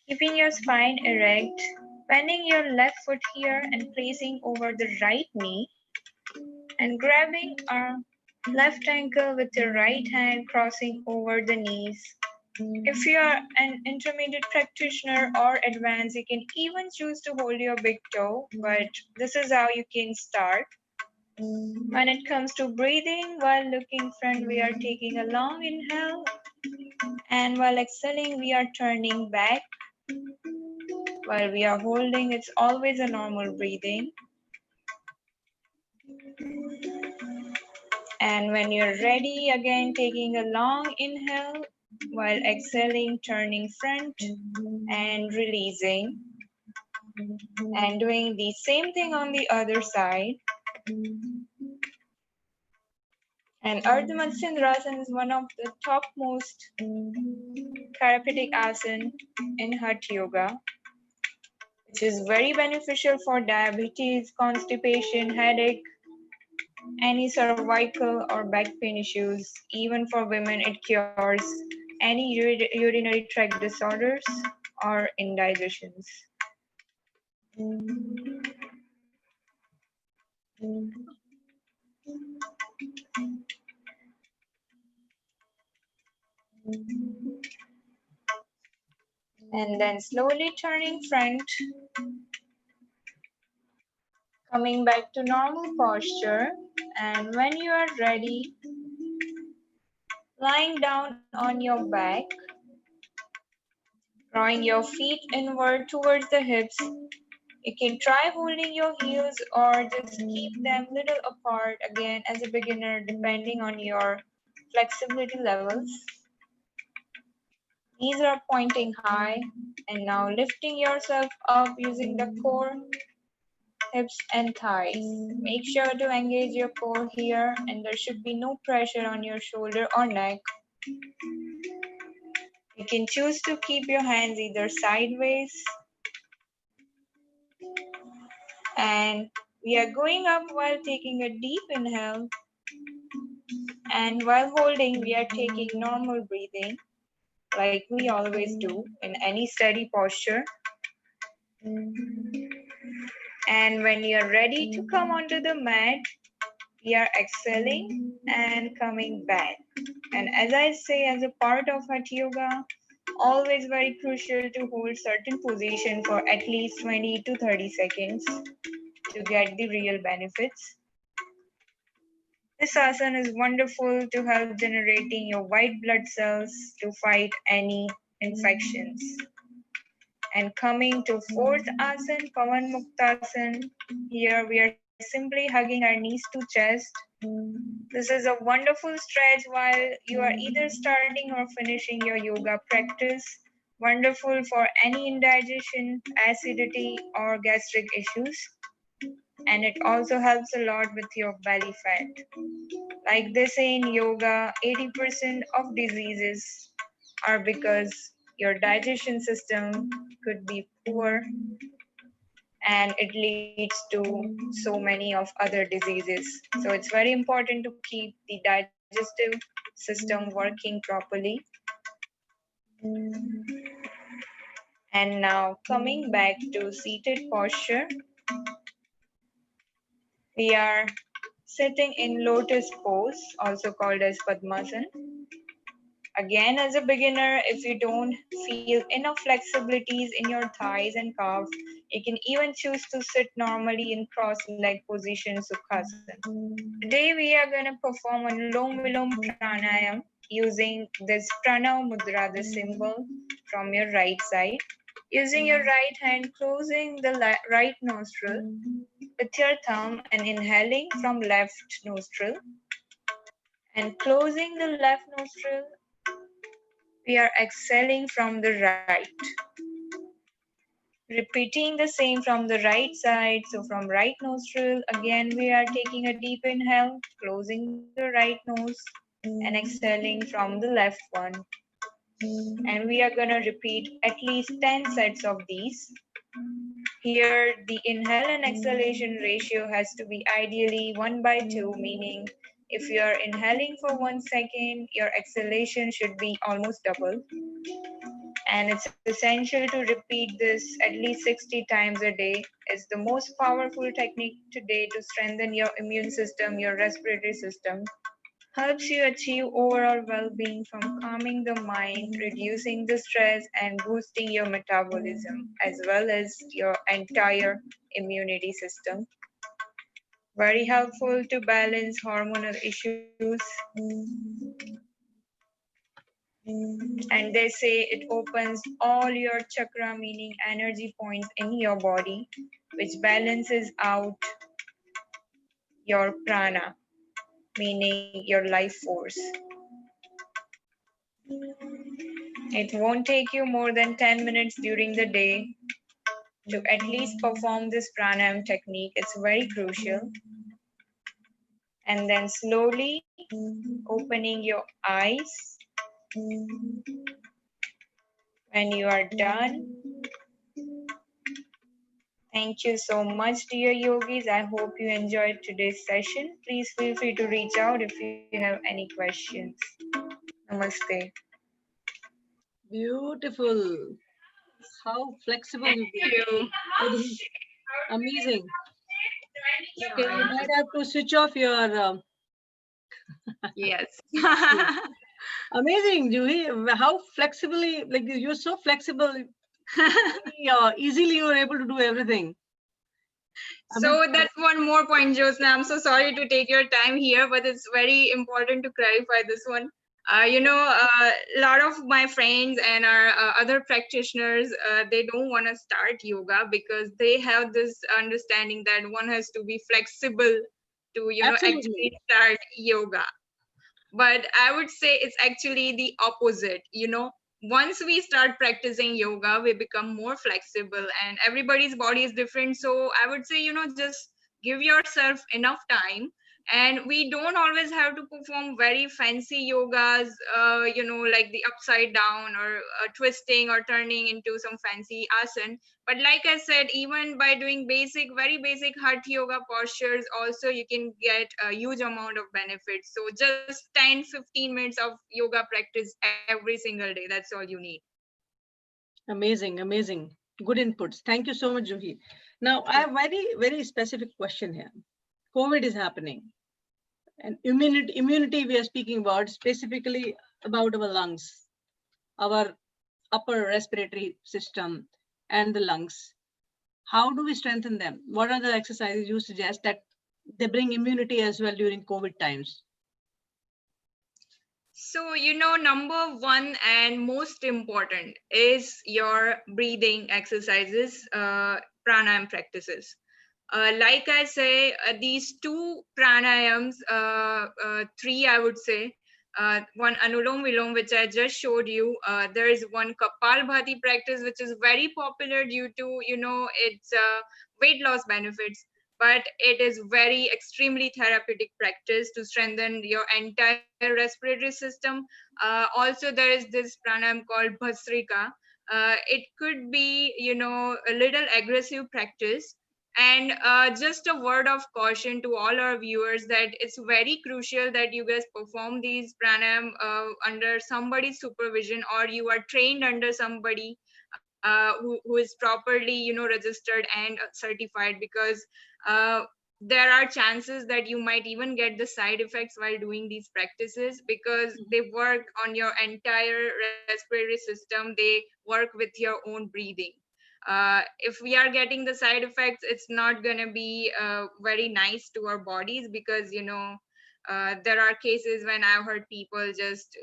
Keeping your spine erect, bending your left foot here and placing over the right knee. And grabbing our left ankle with your right hand, crossing over the knees. If you are an intermediate practitioner or advanced, you can even choose to hold your big toe, but this is how you can start. When it comes to breathing, while looking front, we are taking a long inhale, and while exhaling, we are turning back. While we are holding, it's always a normal breathing. And when you're ready, again taking a long inhale while exhaling, turning front and releasing. And doing the same thing on the other side. And Ardha Matsyendrasana is one of the topmost therapeutic asana in Hatha Yoga, which is very beneficial for diabetes, constipation, headache, any cervical or back pain issues. Even for women, it cures any urinary tract disorders or indigestions. And then slowly turning front, coming back to normal posture. And when you are ready, lying down on your back, drawing your feet inward towards the hips. You can try holding your heels or just keep them little apart again as a beginner, depending on your flexibility levels. Knees are pointing high, and now lifting yourself up using the core, hips and thighs. Make sure to engage your core here, and there should be no pressure on your shoulder or neck. You can choose to keep your hands either sideways, and we are going up while taking a deep inhale, and while holding we are taking normal breathing like we always do in any steady posture. And when you're ready to come onto the mat, we are exhaling and coming back. And as I say, as a part of Hatha Yoga, always very crucial to hold certain position for at least 20 to 30 seconds to get the real benefits. This asana is wonderful to help generating your white blood cells to fight any infections. And coming to fourth asana, Pavan Muktasana, here we are simply hugging our knees to chest. This is a wonderful stretch while you are either starting or finishing your yoga practice. Wonderful for any indigestion, acidity, or gastric issues. And it also helps a lot with your belly fat. Like they say in yoga, 80% of diseases are because your digestion system could be poor, and it leads to so many of other diseases. So it's very important to keep the digestive system working properly. And now coming back to seated posture, we are sitting in lotus pose, also called as Padmasana. Again, as a beginner, if you don't feel enough flexibilities in your thighs and calves, you can even choose to sit normally in cross-leg position, Sukhasana. Today, we are going to perform Anulom Vilom Pranayam using this Pranav Mudra, the symbol from your right side. Using your right hand, closing the right nostril with your thumb and inhaling from left nostril. And closing the left nostril, we are exhaling from the right. Repeating the same from the right side. So from right nostril, again we are taking a deep inhale, closing the right nose and exhaling from the left one. And we are going to repeat at least 10 sets of these. Here the inhale and exhalation ratio has to be ideally 1/2, meaning if you are inhaling for 1 second, your exhalation should be almost double. And it's essential to repeat this at least 60 times a day. It's the most powerful technique today to strengthen your immune system, your respiratory system. Helps you achieve overall well-being from calming the mind, reducing the stress, and boosting your metabolism, as well as your entire immunity system. Very helpful to balance hormonal issues. And they say it opens all your chakra, meaning energy points in your body, which balances out your prana, meaning your life force. It won't take you more than 10 minutes during the day to at least perform this pranayam technique. It's very crucial. And then slowly opening your eyes. When you are done, thank you so much, dear yogis. I hope you enjoyed today's session. Please feel free to reach out if you have any questions. Namaste. Beautiful. How flexible you Thank you. are. Amazing. Okay, you might have to switch off your. Yes. Amazing, Juhi. How flexibly, like you're so flexible. Easily you're able to do everything. So that's one more point, Josna. I'm so sorry to take your time here, but it's very important to clarify this one. A lot of my friends and our other practitioners, they don't want to start yoga because they have this understanding that one has to be flexible to, Absolutely. actually start yoga. But I would say it's actually the opposite. Once we start practicing yoga, we become more flexible, and everybody's body is different. So I would say, just give yourself enough time. And we don't always have to perform very fancy yogas, like the upside down or twisting or turning into some fancy asana. But like I said, even by doing very basic hatha yoga postures, also you can get a huge amount of benefits. So just 10-15 minutes of yoga practice every single day. That's all you need. Amazing, amazing. Good inputs. Thank you so much, Juhi. Now, I have very specific question here. COVID is happening. And immunity we are speaking about, specifically about our lungs, our upper respiratory system and the lungs. How do we strengthen them? What are the exercises you suggest that they bring immunity as well during COVID times? So, number one and most important is your breathing exercises, pranayam practices. Like I say, these two pranayams, three I would say, one Anulom Vilom, which I just showed you. There is one Kapalbhati practice, which is very popular due to, its weight loss benefits. But it is very extremely therapeutic practice to strengthen your entire respiratory system. Also, there is this pranayam called Bhasrika. It could be, a little aggressive practice. And just a word of caution to all our viewers that it's very crucial that you guys perform these pranayam under somebody's supervision, or you are trained under somebody who is properly, registered and certified, because there are chances that you might even get the side effects while doing these practices, because they work on your entire respiratory system. They work with your own breathing. If we are getting the side effects, it's not going to be very nice to our bodies, because there are cases when I've heard people just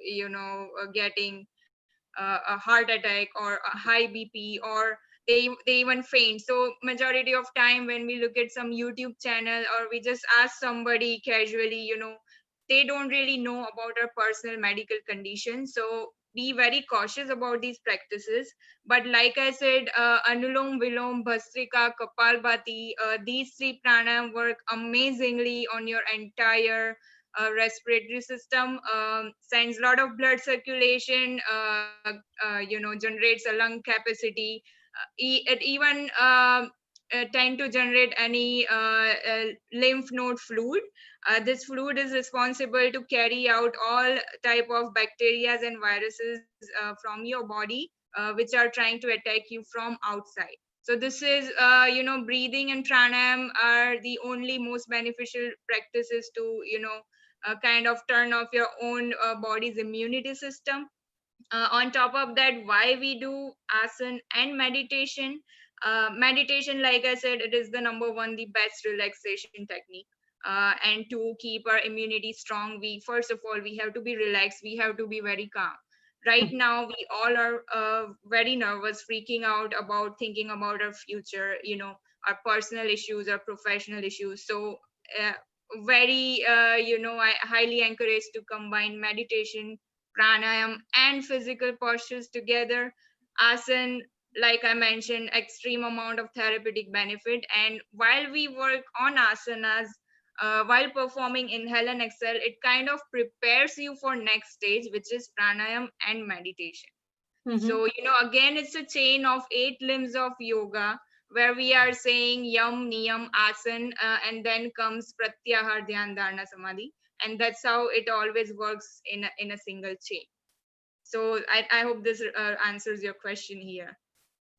getting a heart attack or a high BP, or they even faint. So majority of time when we look at some YouTube channel, or we just ask somebody casually, they don't really know about our personal medical condition. So be very cautious about these practices. But like I said, Anulom Vilom, Bhasrika, Kapalbhati, these three pranayam work amazingly on your entire respiratory system, sends a lot of blood circulation, generates a lung capacity. It even tend to generate any lymph node fluid. This fluid is responsible to carry out all type of bacteria and viruses from your body. which are trying to attack you from outside. So this is, breathing and pranayam are the only most beneficial practices to, kind of turn off your own body's immunity system. On top of that, why we do asana and meditation. Meditation, like I said, it is the number one, the best relaxation technique. And to keep our immunity strong, we first of all, we have to be relaxed, we have to be very calm. Right now we all are very nervous, freaking out about thinking about our future, our personal issues, our professional issues. So very I highly encourage to combine meditation, pranayam and physical postures together. Asana, like I mentioned, extreme amount of therapeutic benefit. And while we work on asanas, while performing inhale and exhale, it kind of prepares you for next stage, which is pranayam and meditation. So, again, it's a chain of 8 limbs of yoga, where we are saying yam, niyam, asan, and then comes pratyahar, dhyan, dharana, samadhi. And that's how it always works in a single chain. So I hope this answers your question here.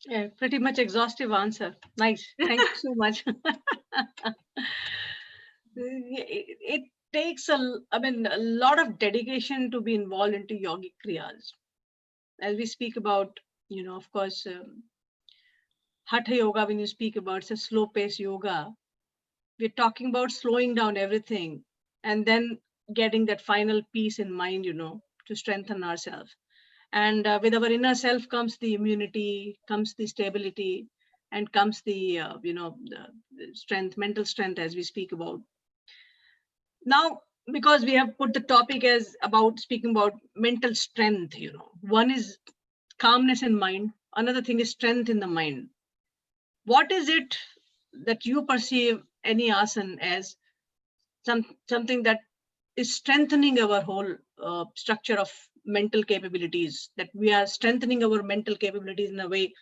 Yeah, pretty much exhaustive answer. Nice. Thank you so much. It takes a lot of dedication to be involved into yogic kriyas. As we speak about, of course, hatha yoga, when you speak about, it's a slow pace yoga. We're talking about slowing down everything and then getting that final peace in mind, to strengthen ourselves. And with our inner self comes the immunity, comes the stability, and comes the, the strength, mental strength, as we speak about. Now, because we have put the topic as about speaking about mental strength, one is calmness in mind, another thing is strength in the mind. What is it that you perceive any asana as something that is strengthening our whole structure of mental capabilities, that we are strengthening our mental capabilities in a way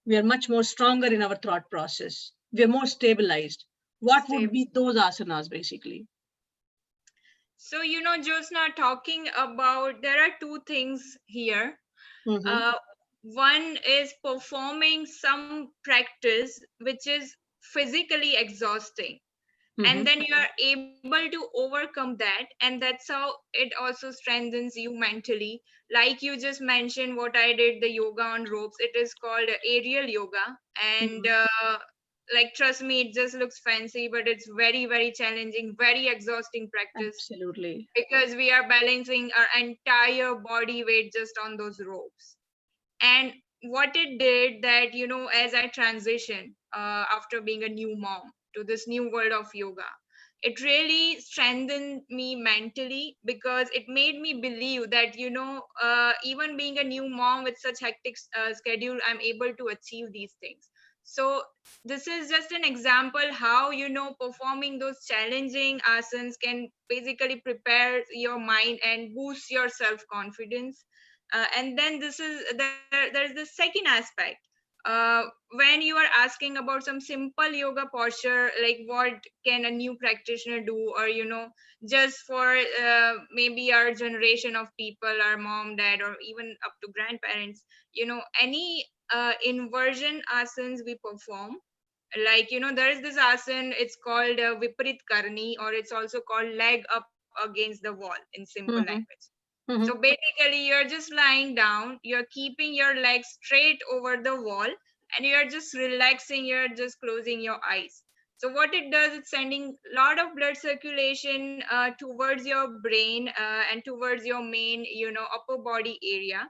we are much more stronger in our thought process, we are more stabilized? What would be those asanas basically? So, Jyotsna, talking about, there are two things here. One is performing some practice which is physically exhausting. And then you are able to overcome that. And that's how it also strengthens you mentally. Like you just mentioned, what I did, the yoga on ropes, it is called aerial yoga. And like, trust me, it just looks fancy, but it's very, very challenging, very exhausting practice. Absolutely. Because we are balancing our entire body weight just on those ropes. And what it did that, as I transitioned after being a new mom to this new world of yoga, it really strengthened me mentally, because it made me believe that, even being a new mom with such hectic schedule, I'm able to achieve these things. So this is just an example how, performing those challenging asanas can basically prepare your mind and boost your self-confidence. And then there's the second aspect. When you are asking about some simple yoga posture, like what can a new practitioner do, or just for maybe our generation of people, our mom, dad, or even up to grandparents, any inversion asanas we perform. Like, there is this asana, it's called Viparit Karni, or it's also called leg up against the wall in simple language. So basically, you're just lying down, you're keeping your legs straight over the wall, and you're just relaxing, you're just closing your eyes. So what it does, it's sending a lot of blood circulation towards your brain and towards your main, upper body area.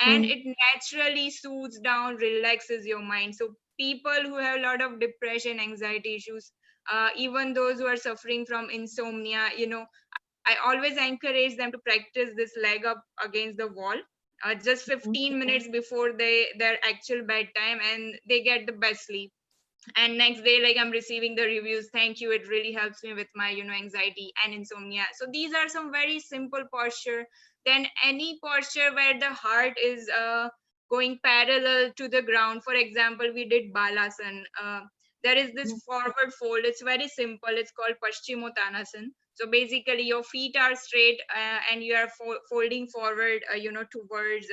And it naturally soothes down, relaxes your mind. So people who have a lot of depression, anxiety issues, even those who are suffering from insomnia, I always encourage them to practice this leg up against the wall just 15 minutes before their actual bedtime, and they get the best sleep. And next day, like, I'm receiving the reviews, thank you, it really helps me with my anxiety and insomnia. So these are some very simple posture. Then any posture where the heart is going parallel to the ground. For example, we did balasana. There is this forward fold, it's very simple, it's called Paschimottanasana. So basically your feet are straight and you are folding forward, towards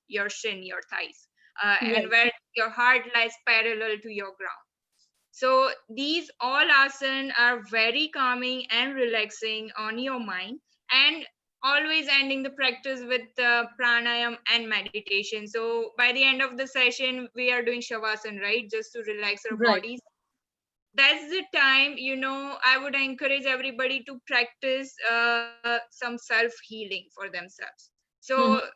your shin, your thighs. Yes. and where your heart lies parallel to your ground. So these all asana are very calming and relaxing on your mind, and always ending the practice with pranayam and meditation. So by the end of the session, we are doing shavasana, right? Just to relax our Right. bodies. That's the time, I would encourage everybody to practice some self healing for themselves. So Mhm.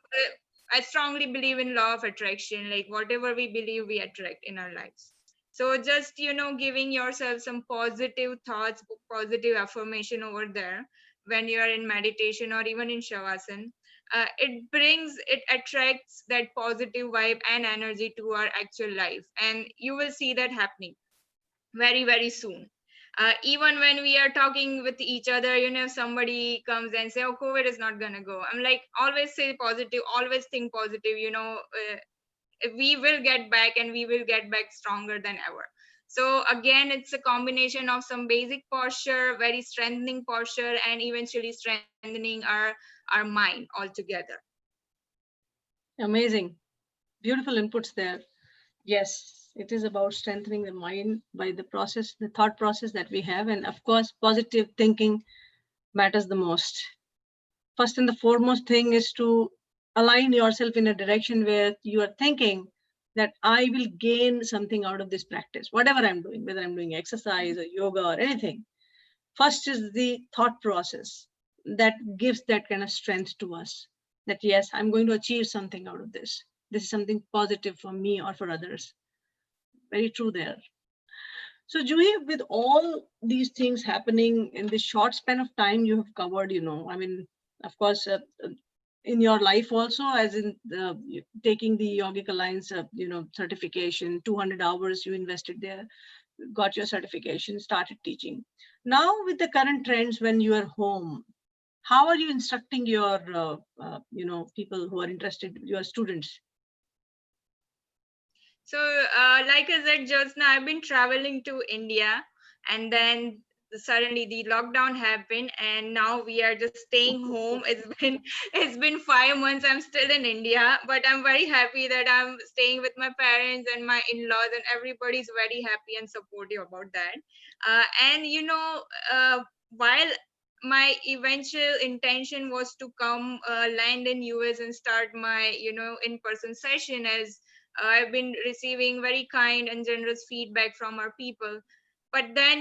I strongly believe in law of attraction, like whatever we believe we attract in our lives. So just giving yourself some positive thoughts, positive affirmation over there when you are in meditation or even in shavasana, it attracts that positive vibe and energy to our actual life, and you will see that happening very very soon. Even when we are talking with each other, somebody comes and say, oh, COVID is not gonna go, I'm like, always say positive, always think positive, we will get back, and we will get back stronger than ever. So again, it's a combination of some basic posture, very strengthening posture, and eventually strengthening our mind altogether. Amazing. Beautiful inputs there. Yes, it is about strengthening the mind by the process, the thought process that we have. And of course, positive thinking matters the most. First and the foremost thing is to align yourself in a direction where you are thinking that I will gain something out of this practice, whatever I'm doing, whether I'm doing exercise or yoga or anything. First is the thought process that gives that kind of strength to us, that yes, I'm going to achieve something out of this. This is something positive for me or for others. Very true there. So Juhi, with all these things happening in this short span of time you have covered, I mean, of course, in your life also, as in taking the Yogic Alliance, certification, 200 hours you invested there, got your certification, started teaching. Now with the current trends, when you are home, how are you instructing your, people who are interested, your students? So, like I said just now, I've been traveling to India, and then suddenly the lockdown happened, and now we are just staying home. It's been 5 months. I'm still in India, but I'm very happy that I'm staying with my parents and my in-laws, and everybody's very happy and supportive about that. And while my eventual intention was to come land in US and start my in-person session, as I've been receiving very kind and generous feedback from our people. But then,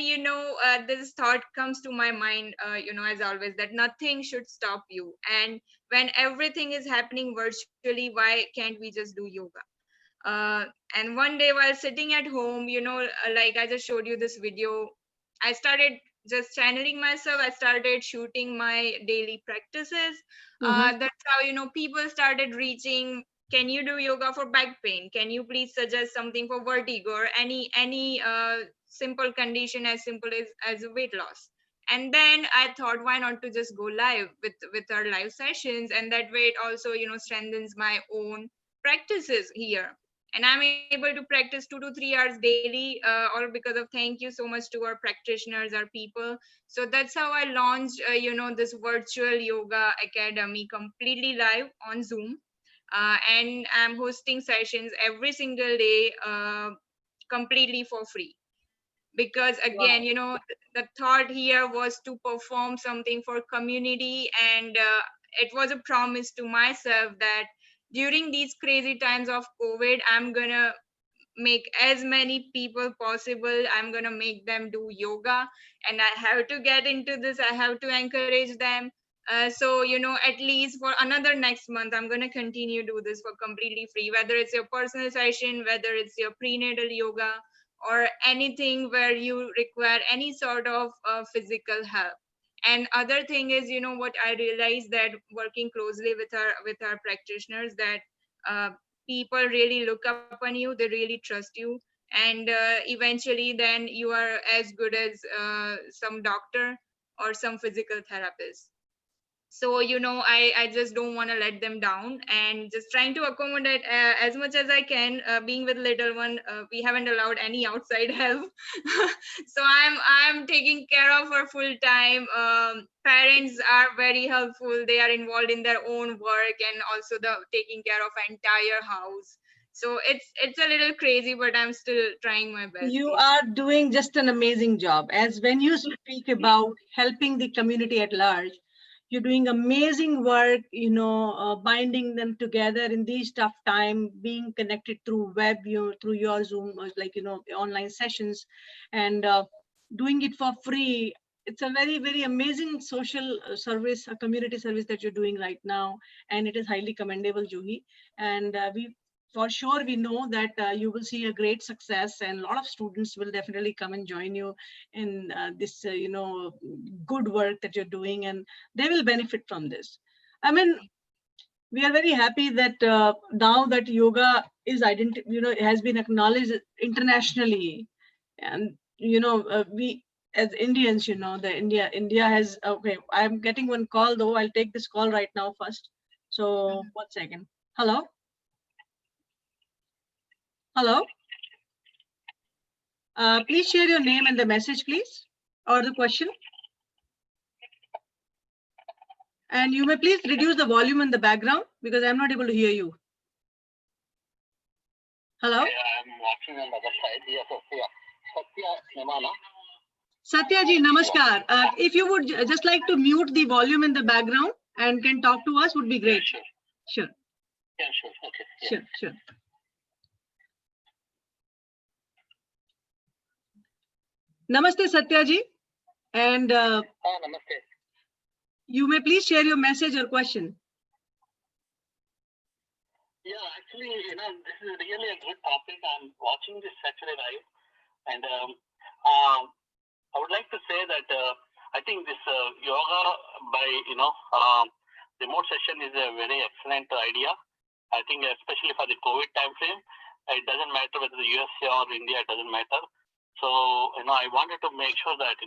this thought comes to my mind, as always, that nothing should stop you. And when everything is happening virtually, why can't we just do yoga? And one day while sitting at home, like I just showed you this video, I started just channeling myself. I started shooting my daily practices. Mm-hmm. That's how, people started reaching. Can you do yoga for back pain? Can you please suggest something for vertigo or any simple condition as simple as weight loss? And then I thought, why not to just go live with our live sessions, and that way it also strengthens my own practices here, and I'm able to practice 2 to 3 hours daily, all because of thank you so much to our practitioners, our people. So that's how I launched this virtual yoga academy completely live on Zoom, and I'm hosting sessions every single day, completely for free, because again, Wow. the thought here was to perform something for community, and it was a promise to myself that during these crazy times of COVID, I'm gonna make as many people possible, I'm gonna make them do yoga, and I have to get into this, I have to encourage them. So at least for another next month, I'm gonna continue do this for completely free, whether it's your personal session, whether it's your prenatal yoga, or anything where you require any sort of physical help. And other thing is, what I realized, that working closely with our practitioners, that uh, people really look up on you, they really trust you, and eventually then you are as good as some doctor or some physical therapist. So I just don't want to let them down, and just trying to accommodate as much as I can. Being with little one, we haven't allowed any outside help. So I'm taking care of her full time. Parents are very helpful, they are involved in their own work, and also the taking care of entire house. So it's a little crazy, but I'm still trying my best. You are doing just an amazing job. As when you speak about helping the community at large, you're doing amazing work, binding them together in these tough time, being connected through web, through your Zoom, online sessions, and doing it for free. It's a very, very amazing social service, a community service that you're doing right now, and it is highly commendable, Juhi. And for sure, we know that you will see a great success, and a lot of students will definitely come and join you in this, good work that you're doing, and they will benefit from this. I mean, we are very happy that now that yoga is has been acknowledged internationally, and we as Indians, the India has. Okay, I'm getting one call though. I'll take this call right now first. So 1 second. Hello. Hello. Please share your name and the message, please, or the question. And you may please reduce the volume in the background because I'm not able to hear you. Hello? I'm watching on the other side. Yes, Satya Nemana. Satya ji, namaskar. If you would just like to mute the volume in the background and can talk to us, would be great. Sure. Sure. Yeah, sure. Okay. Yeah. Sure, sure. Namaste, Satya ji. And Namaste. you may please share your message or question. Yeah, actually, this is really a good topic. I'm watching this Saturday live, and I would like to say that I think this yoga by remote session is a very excellent idea. I think especially for the COVID time frame, it doesn't matter whether the USA or India, it doesn't matter. So I wanted to make sure that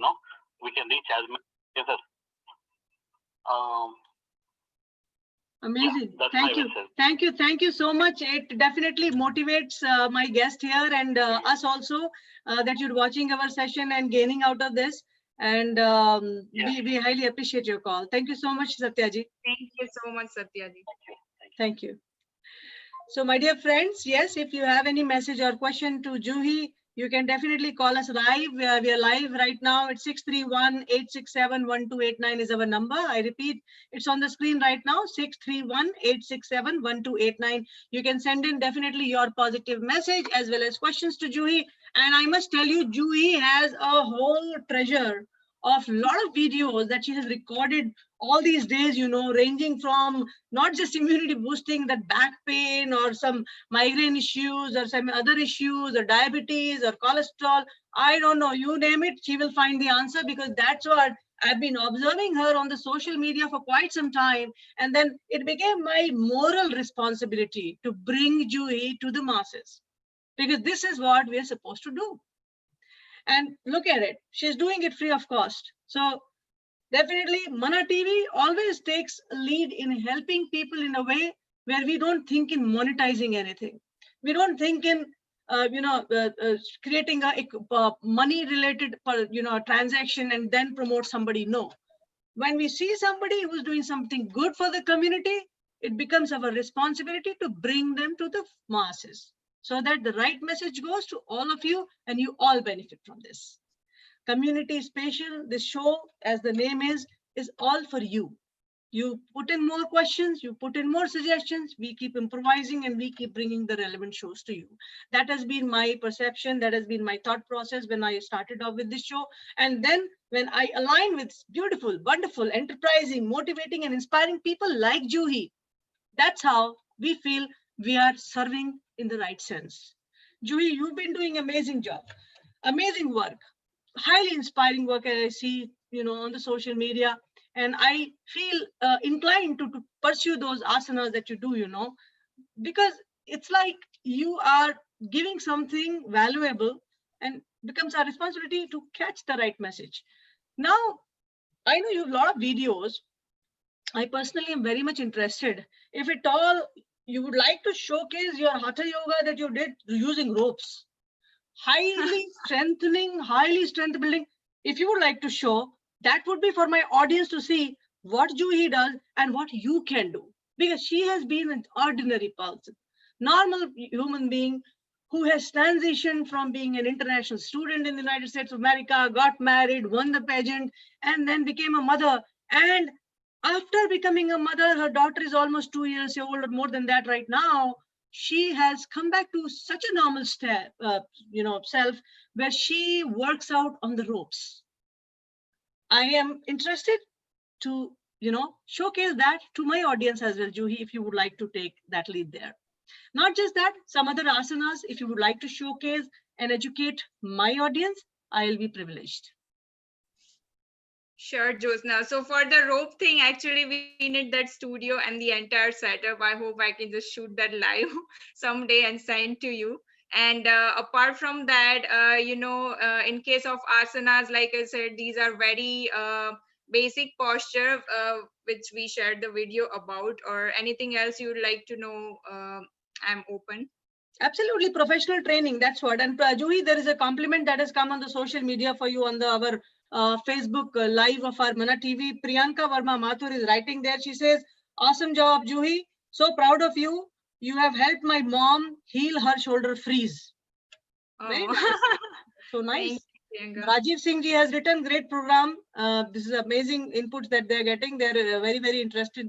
we can reach as many cases. Amazing. Yeah, Thank you. Thank you. Thank you so much. It definitely motivates my guest here and us also that you're watching our session and gaining out of this. And we highly appreciate your call. Thank you so much, Satya ji. Thank you so much, Satya ji. Thank you. So my dear friends, yes, if you have any message or question to Juhi, you can definitely call us live. We are live right now at 631-867-1289 is our number. I repeat, it's on the screen right now, 631-867-1289. You can send in definitely your positive message as well as questions to Juhi. And I must tell you, Juhi has a whole treasure of a lot of videos that she has recorded all these days, ranging from not just immunity boosting, that back pain or some migraine issues or some other issues or diabetes or cholesterol. I don't know, you name it, she will find the answer, because that's what I've been observing her on the social media for quite some time. And then it became my moral responsibility to bring Juhi to the masses, because this is what we're supposed to do. And look at it, she's doing it free of cost. So definitely Mana TV always takes a lead in helping people in a way where we don't think in monetizing anything. We don't think in creating a money related transaction and then promote somebody. No. When we see somebody who's doing something good for the community, it becomes our responsibility to bring them to the masses, so that the right message goes to all of you and you all benefit from this. Community Special, this show, as the name is all for you. You put in more questions, you put in more suggestions, we keep improvising and we keep bringing the relevant shows to you. That has been my perception, that has been my thought process when I started off with this show. And then when I align with beautiful, wonderful, enterprising, motivating and inspiring people like Juhi, that's how we feel we are serving in the right sense. Juhi, you've been doing amazing job, amazing work, highly inspiring work, as I see, on the social media. And I feel inclined to pursue those asanas that you do, because it's like you are giving something valuable and becomes our responsibility to catch the right message. Now, I know you have a lot of videos. I personally am very much interested. If at all you would like to showcase your Hatha Yoga that you did using ropes, highly strengthening, highly strength building. If you would like to show, that would be for my audience to see what Juhi does and what you can do, because she has been an ordinary person. normal human being who has transitioned from being an international student in the United States of America, got married, won the pageant, and then became a mother. And after becoming a mother, her daughter is almost 2 years old or more than that right now. She has come back to such a normal self, where she works out on the ropes. I am interested to, showcase that to my audience as well, Juhi, if you would like to take that lead there. Not just that, some other asanas, if you would like to showcase and educate my audience, I'll be privileged. Sure, Jyotsna. So for the rope thing, actually, we need that studio and the entire setup. I hope I can just shoot that live someday and send to you. And apart from that, in case of asanas, like I said, these are very basic posture, which we shared the video about, or anything else you'd like to know, I'm open. Absolutely, professional training, that's what. And Juhi, there is a compliment that has come on the social media for you on our Facebook live of our Mana TV. Priyanka Verma Mathur is writing there. She says, awesome job, Juhi. So proud of you. You have helped my mom heal her shoulder freeze. Very nice. So nice. Rajiv Singh ji has written great program. This is amazing inputs that they're getting. They're very, very interested,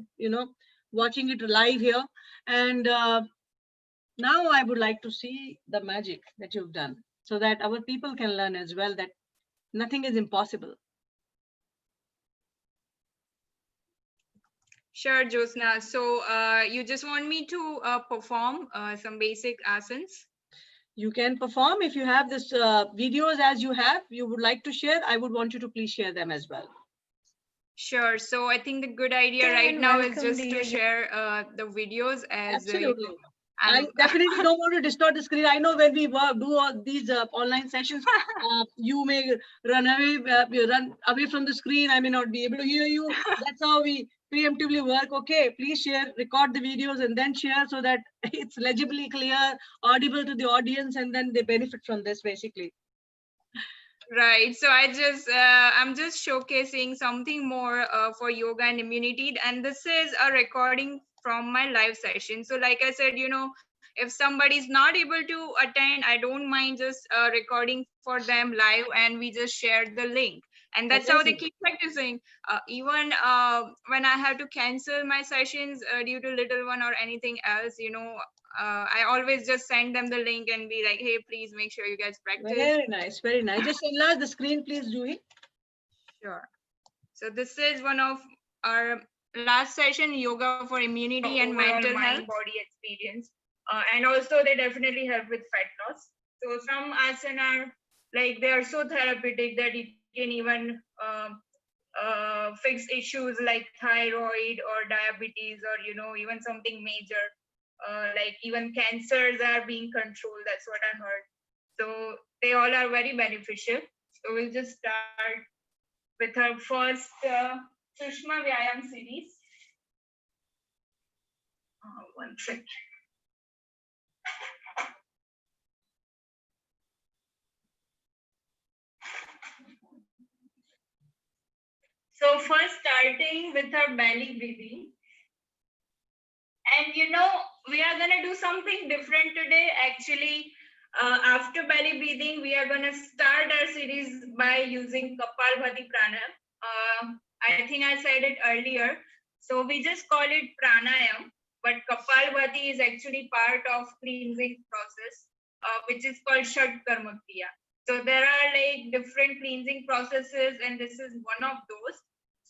watching it live here. And now I would like to see the magic that you've done so that our people can learn as well that nothing is impossible. Sure, Jyotsna. So you just want me to perform some basic asanas? You can perform. If you have this videos as you would like to share, I would want you to please share them as well. Sure. So I think the good idea right now is just to share the videos as absolutely. I definitely don't want to distort the screen. I know when we do all these online sessions, you may run away from the screen. I may not be able to hear you. That's how we preemptively work. Okay, please share, record the videos and then share so that it's legibly clear, audible to the audience, and then they benefit from this basically. Right. So I'm just showcasing something more for yoga and immunity. And this is a recording from my live session. So like I said, if somebody's not able to attend, I don't mind just recording for them live, and we just share the link. And that's how they keep practicing. Even when I have to cancel my sessions due to little one or anything else, I always just send them the link and be like, hey, please make sure you guys practice. Very nice, very nice. Just enlarge the screen, please, Juhi. Sure. So this is one of our last session, yoga for immunity and mental health, body experience. And also they definitely help with fat loss. So some asana, like they are so therapeutic that you can even fix issues like thyroid or diabetes, or even something major. Like even cancers are being controlled. That's what I heard. So they all are very beneficial. So we'll just start with our first Sushma Vyayam series. One second. So first starting with our belly breathing. And we are going to do something different today. Actually, after belly breathing, we are going to start our series by using Kapalbhati Pranayam. I think I said it earlier. So we just call it Pranayam, but Kapalbhati is actually part of cleansing process, which is called Shat Karma Kriya. So there are like different cleansing processes, and this is one of those.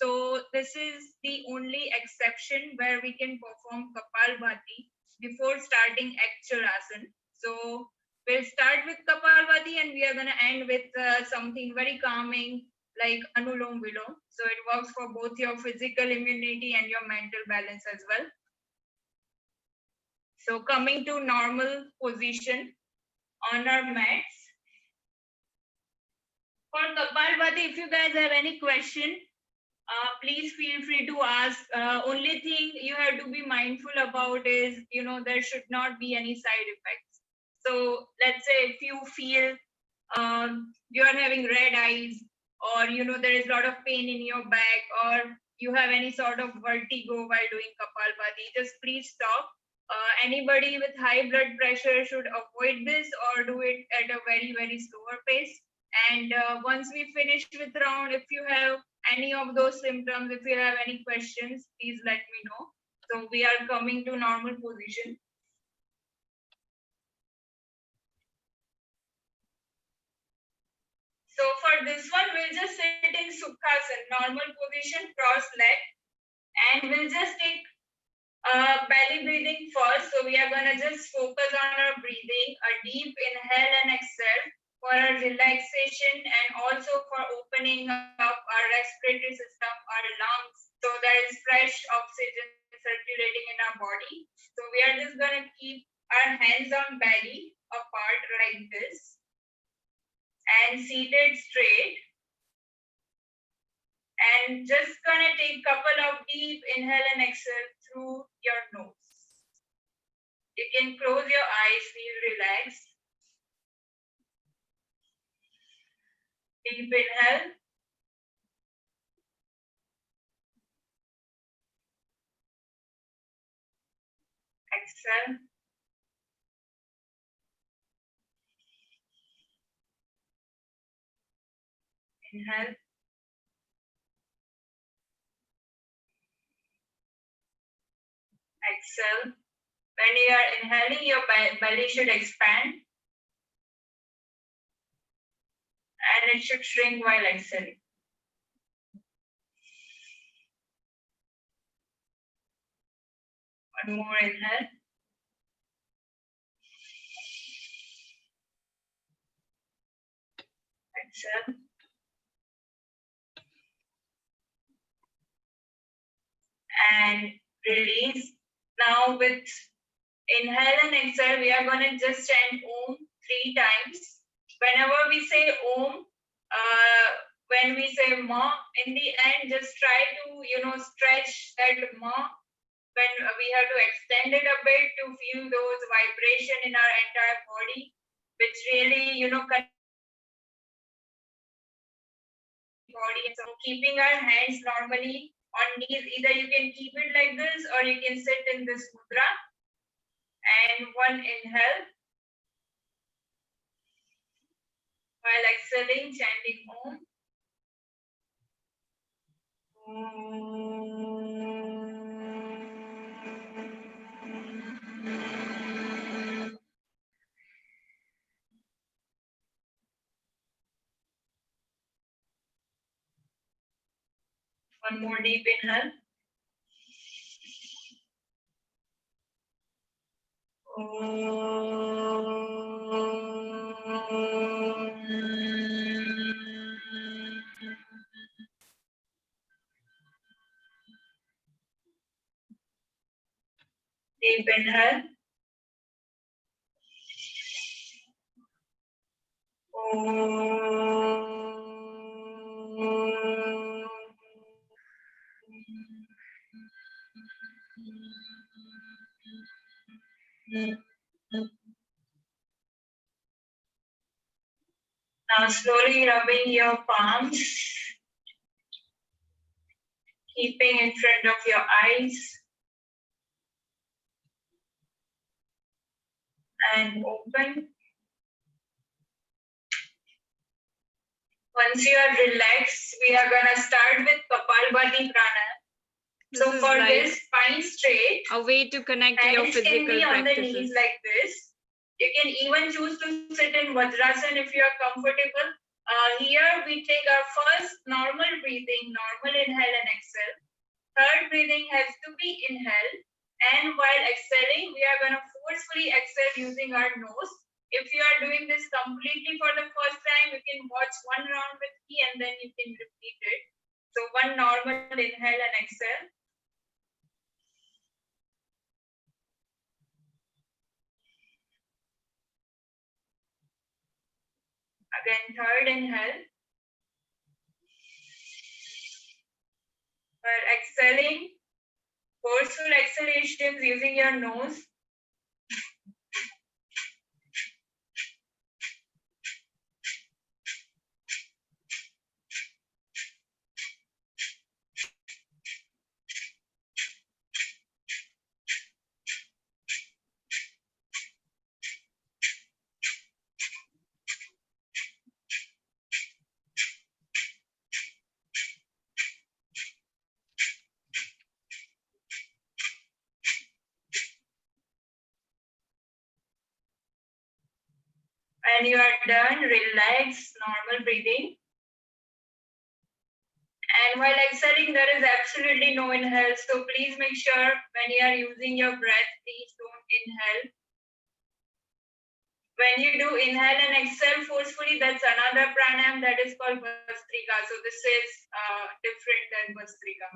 So this is the only exception where we can perform Kapalbhati before starting actual asana. So we'll start with Kapalbhati and we are going to end with something very calming like Anulom Vilom. So it works for both your physical immunity and your mental balance as well. So coming to normal position on our mats. For Kapalbhati, if you guys have any question, please feel free to ask. Only thing you have to be mindful about is, there should not be any side effects. So let's say if you feel you are having red eyes, or, there is a lot of pain in your back, or you have any sort of vertigo while doing Kapalbhati, just please stop Anybody with high blood pressure should avoid this or do it at a very, very slower pace. And once we finish with round, if you have any of those symptoms, if you have any questions, please let me know. So we are coming to normal position. So for this one, we'll just sit in Sukhasana, normal position, cross leg, and we'll just take belly breathing first. So we are gonna just focus on our breathing, a deep inhale and exhale for our relaxation and also for opening up our respiratory system, our lungs, so there is fresh oxygen circulating in our body. So we are just gonna keep our hands on belly apart like this and seated straight. And just gonna take couple of deep inhale and exhale through your nose. You can close your eyes, feel relaxed. Deep inhale. Exhale. Inhale. Exhale. When you are inhaling, your belly should expand and it should shrink while exhaling. One more inhale. Exhale. And release. Now with inhale and exhale, we are going to just chant Om 3 times. Whenever we say Om, when we say Ma, in the end, just try to, stretch that Ma. When we have to extend it a bit to feel those vibration in our entire body, which really, connect body. So keeping our hands normally on knees, either you can keep it like this or you can sit in this mudra. And one inhale. While exhaling, chanting Om. One more deep inhale. Deep inhale. Now slowly rubbing your palms, keeping in front of your eyes, and open. Once you are relaxed, we are gonna start with Kapalbhati Pranayama. So for this, spine straight. A way to connect to your physical can be on practices. the knees like this. You can even choose to sit in Vajrasana if you are comfortable. Here we take our first normal breathing, normal inhale and exhale. Third breathing has to be inhale. And while exhaling, we are going to forcefully exhale using our nose. If you are doing this completely for the first time, you can watch one round with me and then you can repeat it. So one normal inhale and exhale. Again, third inhale. While exhaling, forceful exhalations using your nose. When you are done, relax, normal breathing. And while exhaling, there is absolutely no inhale. So please make sure when you are using your breath, please don't inhale. When you do inhale and exhale forcefully, that's another pranayam that is called Bhastrika. So this is different than Bhastrika.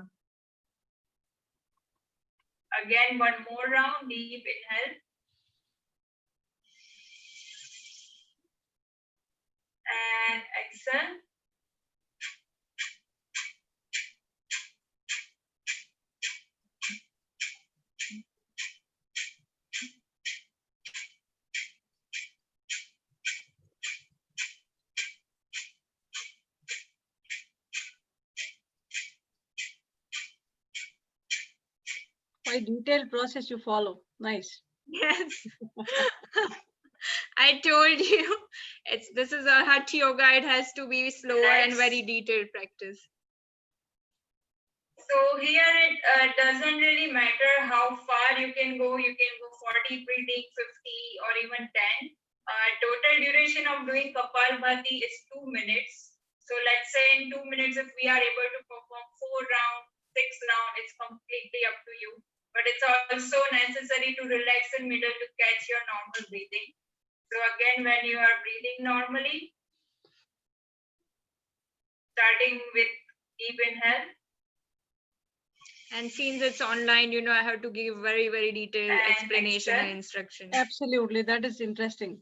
Again, one more round, deep inhale. And exhale. Quite detailed process you follow. Nice. Yes. I told you, this is a Hatha yoga. It has to be slower and very detailed practice. So here it doesn't really matter how far you can go. You can go 40 breathing, 50, or even 10. Total duration of doing Kapalbhati is 2 minutes. So let's say in 2 minutes, if we are able to perform 4 rounds, 6 rounds, it's completely up to you. But it's also necessary to relax in middle to catch your normal breathing. So again, when you are breathing normally, starting with deep inhale. And since it's online, I have to give very, very detailed explanation and instructions. Absolutely, that is interesting.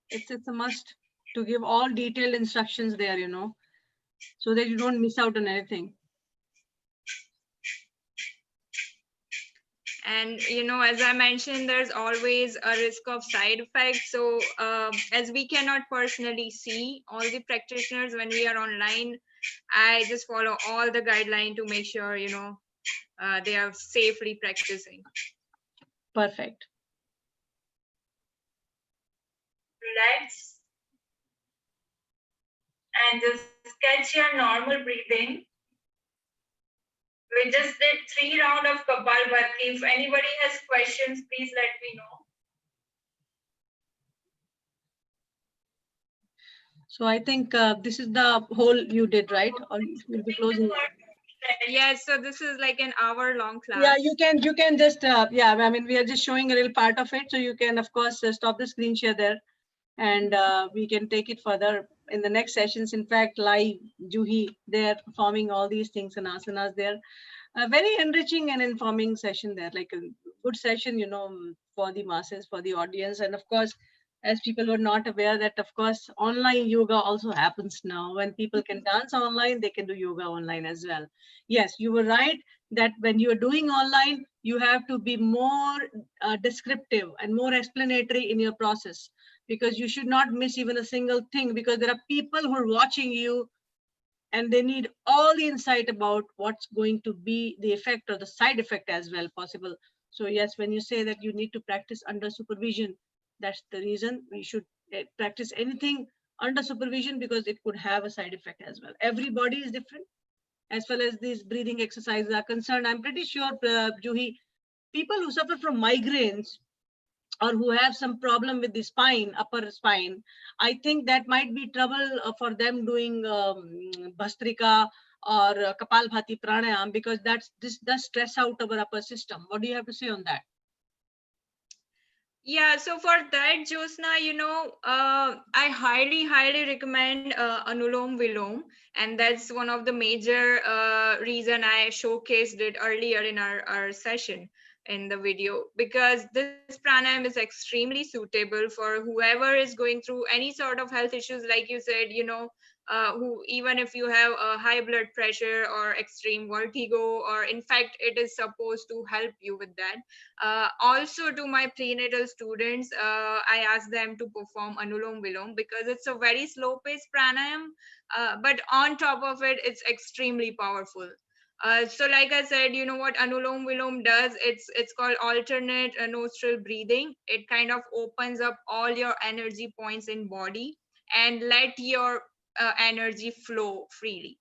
It's a must to give all detailed instructions there, so that you don't miss out on anything. And as I mentioned, there's always a risk of side effects. So as we cannot personally see all the practitioners when we are online, I just follow all the guidelines to make sure they are safely practicing. Perfect. Relax and just catch your normal breathing. We just did 3 rounds of Kapalbhati. If anybody has questions, please let me know. So I think this is the whole you did, right? Or we'll be closing. Yes, so this is like an hour-long class. Yeah, you can just yeah. I mean, we are just showing a little part of it, so you can of course stop the screen share there, and we can take it further in the next sessions. In fact, live Juhi, they're performing all these things and asanas there. A very enriching and informing session there, like a good session, for the masses, for the audience. And of course, as people were not aware that, of course, online yoga also happens now. When people can dance online, they can do yoga online as well. Yes, you were right that when you're doing online, you have to be more descriptive and more explanatory in your process, because you should not miss even a single thing, because there are people who are watching you and they need all the insight about what's going to be the effect or the side effect as well possible. So yes, when you say that you need to practice under supervision, that's the reason we should practice anything under supervision, because it could have a side effect as well. Everybody is different as far as these breathing exercises are concerned. I'm pretty sure, Juhi, people who suffer from migraines or who have some problem with the spine, upper spine, I think that might be trouble for them doing Bhastrika or Kapalbhati pranayam, because this does stress out our upper system. What do you have to say on that? Yeah, so for that, Josna, I highly recommend Anulom Vilom, and that's one of the major reason I showcased it earlier in our session in the video, because this pranayam is extremely suitable for whoever is going through any sort of health issues, like you said, who, even if you have a high blood pressure or extreme vertigo, or in fact, it is supposed to help you with that. Also to my prenatal students, I ask them to perform Anulom Vilom, because it's a very slow paced pranayam, but on top of it, it's extremely powerful. So like I said, what Anulom Vilom does, it's called alternate nostril breathing. It kind of opens up all your energy points in body and let your energy flow freely.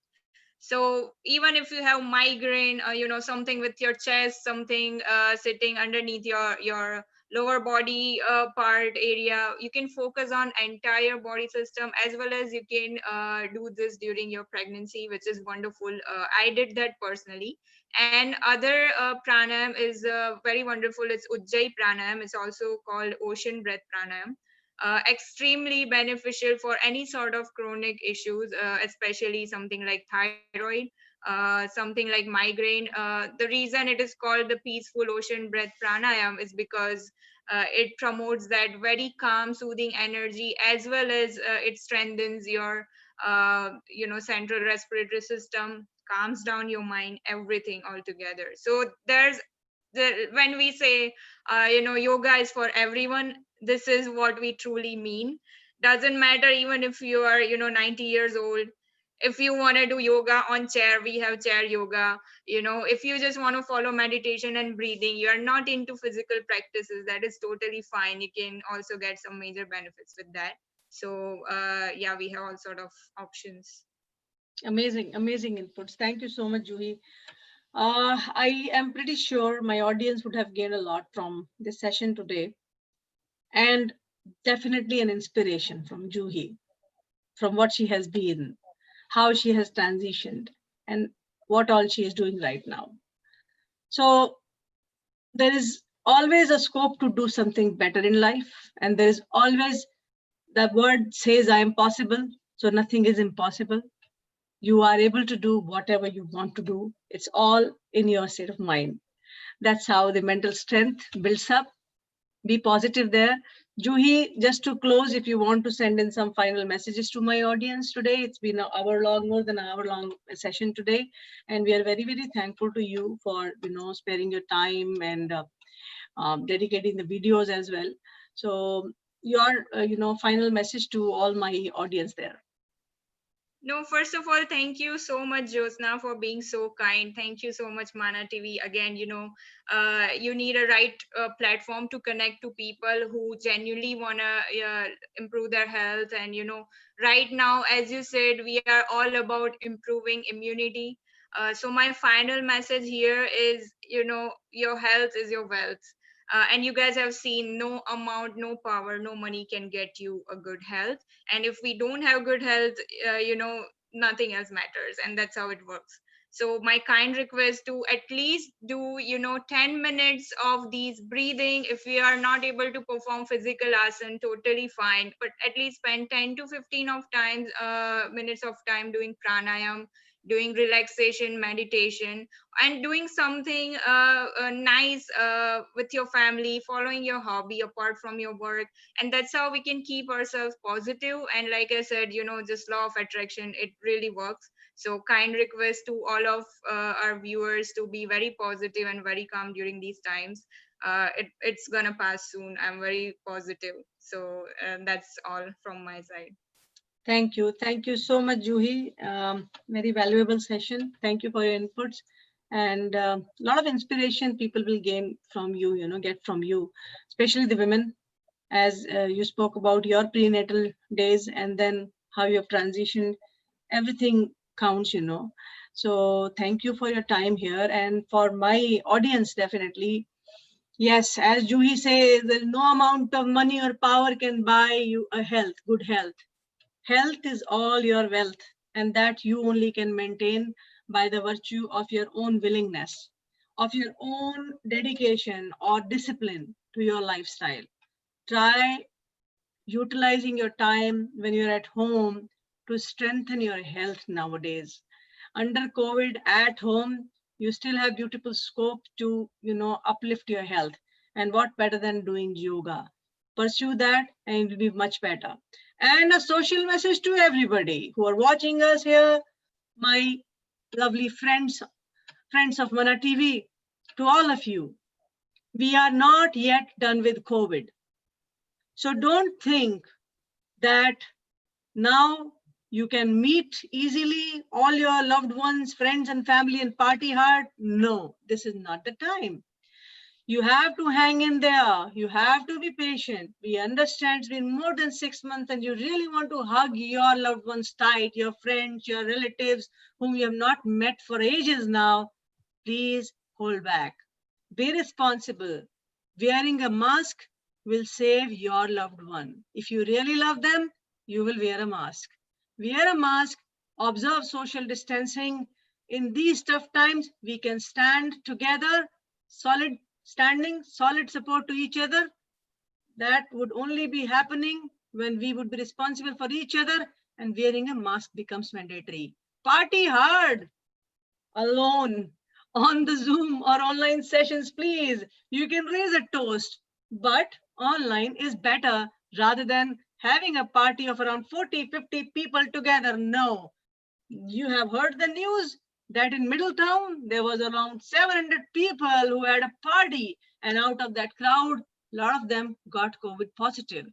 So even if you have migraine, something with your chest, something sitting underneath your lower body part area. You can focus on entire body system, as well as you can do this during your pregnancy, which is wonderful. I did that personally. And other pranayam is very wonderful. It's Ujjayi pranayam. It's also called ocean breath pranayam. Extremely beneficial for any sort of chronic issues, especially something like thyroid, something like migraine. The reason it is called the peaceful ocean breath pranayam is because it promotes that very calm, soothing energy, as well as it strengthens your central respiratory system, calms down your mind, everything altogether. So when we say yoga is for everyone, this is what we truly mean. Doesn't matter even if you are 90 years old. If you want to do yoga on chair, we have chair yoga. If you just want to follow meditation and breathing, you are not into physical practices, that is totally fine. You can also get some major benefits with that. So yeah, we have all sort of options. Amazing inputs. Thank you so much, Juhi. I am pretty sure my audience would have gained a lot from this session today, and definitely an inspiration from Juhi, from what she has been, how she has transitioned, and what all she is doing right now. So there is always a scope to do something better in life, and there is always, the word says, I am possible, so nothing is impossible. You are able to do whatever you want to do. It's all in your state of mind. That's how the mental strength builds up. Be positive there. Juhi, just to close, if you want to send in some final messages to my audience today. It's been an hour long, more than an hour long session today. And we are very, very thankful to you for, sparing your time and dedicating the videos as well. So your, final message to all my audience there. No, first of all, thank you so much, Jyotsna, for being so kind. Thank you so much, Mana TV. Again, you need a right platform to connect to people who genuinely want to improve their health. And, right now, as you said, we are all about improving immunity. So my final message here is, your health is your wealth. And you guys have seen no amount, no power, no money can get you a good health. And if we don't have good health, nothing else matters. And that's how it works. So my kind request to at least do 10 minutes of these breathing. If we are not able to perform physical asana, totally fine, but at least spend 10 to 15 minutes of time doing pranayam, doing relaxation, meditation, and doing something nice with your family, following your hobby apart from your work. And that's how we can keep ourselves positive. And like I said, just law of attraction, it really works. So kind request to all of our viewers to be very positive and very calm during these times. It's gonna pass soon. I'm very positive. So that's all from my side. Thank you. Thank you so much, Juhi. Very valuable session. Thank you for your inputs. And a lot of inspiration people will gain from you, get from you, especially the women, as you spoke about your prenatal days and then how you have transitioned. Everything counts, So thank you for your time here. And for my audience, definitely, yes, as Juhi says, no amount of money or power can buy you a good health. Health is all your wealth, and that you only can maintain by the virtue of your own willingness, of your own dedication or discipline to your lifestyle. Try utilizing your time when you're at home to strengthen your health nowadays. Under COVID at home, you still have beautiful scope to, uplift your health. And what better than doing yoga? Pursue that and it will be much better. And a social message to everybody who are watching us here, my lovely friends of Mana TV, to all of you, we are not yet done with COVID. So don't think that now you can meet easily all your loved ones, friends and family and party hard. No, this is not the time. You have to hang in there. You have to be patient. We understand it's been more than 6 months and you really want to hug your loved ones tight, your friends, your relatives whom you have not met for ages now. Please hold back. Be responsible. wearing a mask will save your loved one. If you really love them, you will wear a mask. Wear a mask, observe social distancing. In these tough times, we can stand together, solid support to each other. That would only be happening when we would be responsible for each other, and wearing a mask becomes mandatory. Party hard alone on the Zoom or online sessions, please. You can raise a toast, but online is better rather than having a party of around 40, 50 people together. No. You have heard the news that in Middletown, there was around 700 people who had a party, and out of that crowd, a lot of them got COVID positive.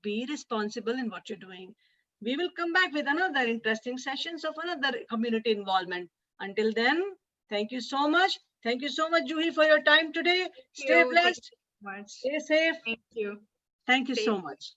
Be responsible in what you're doing. We will come back with another interesting sessions of another community involvement. Until then, thank you so much. Thank you so much, Juhi, for your time today. Stay blessed. Much. Stay safe. Thank you. Thank you Stay so much.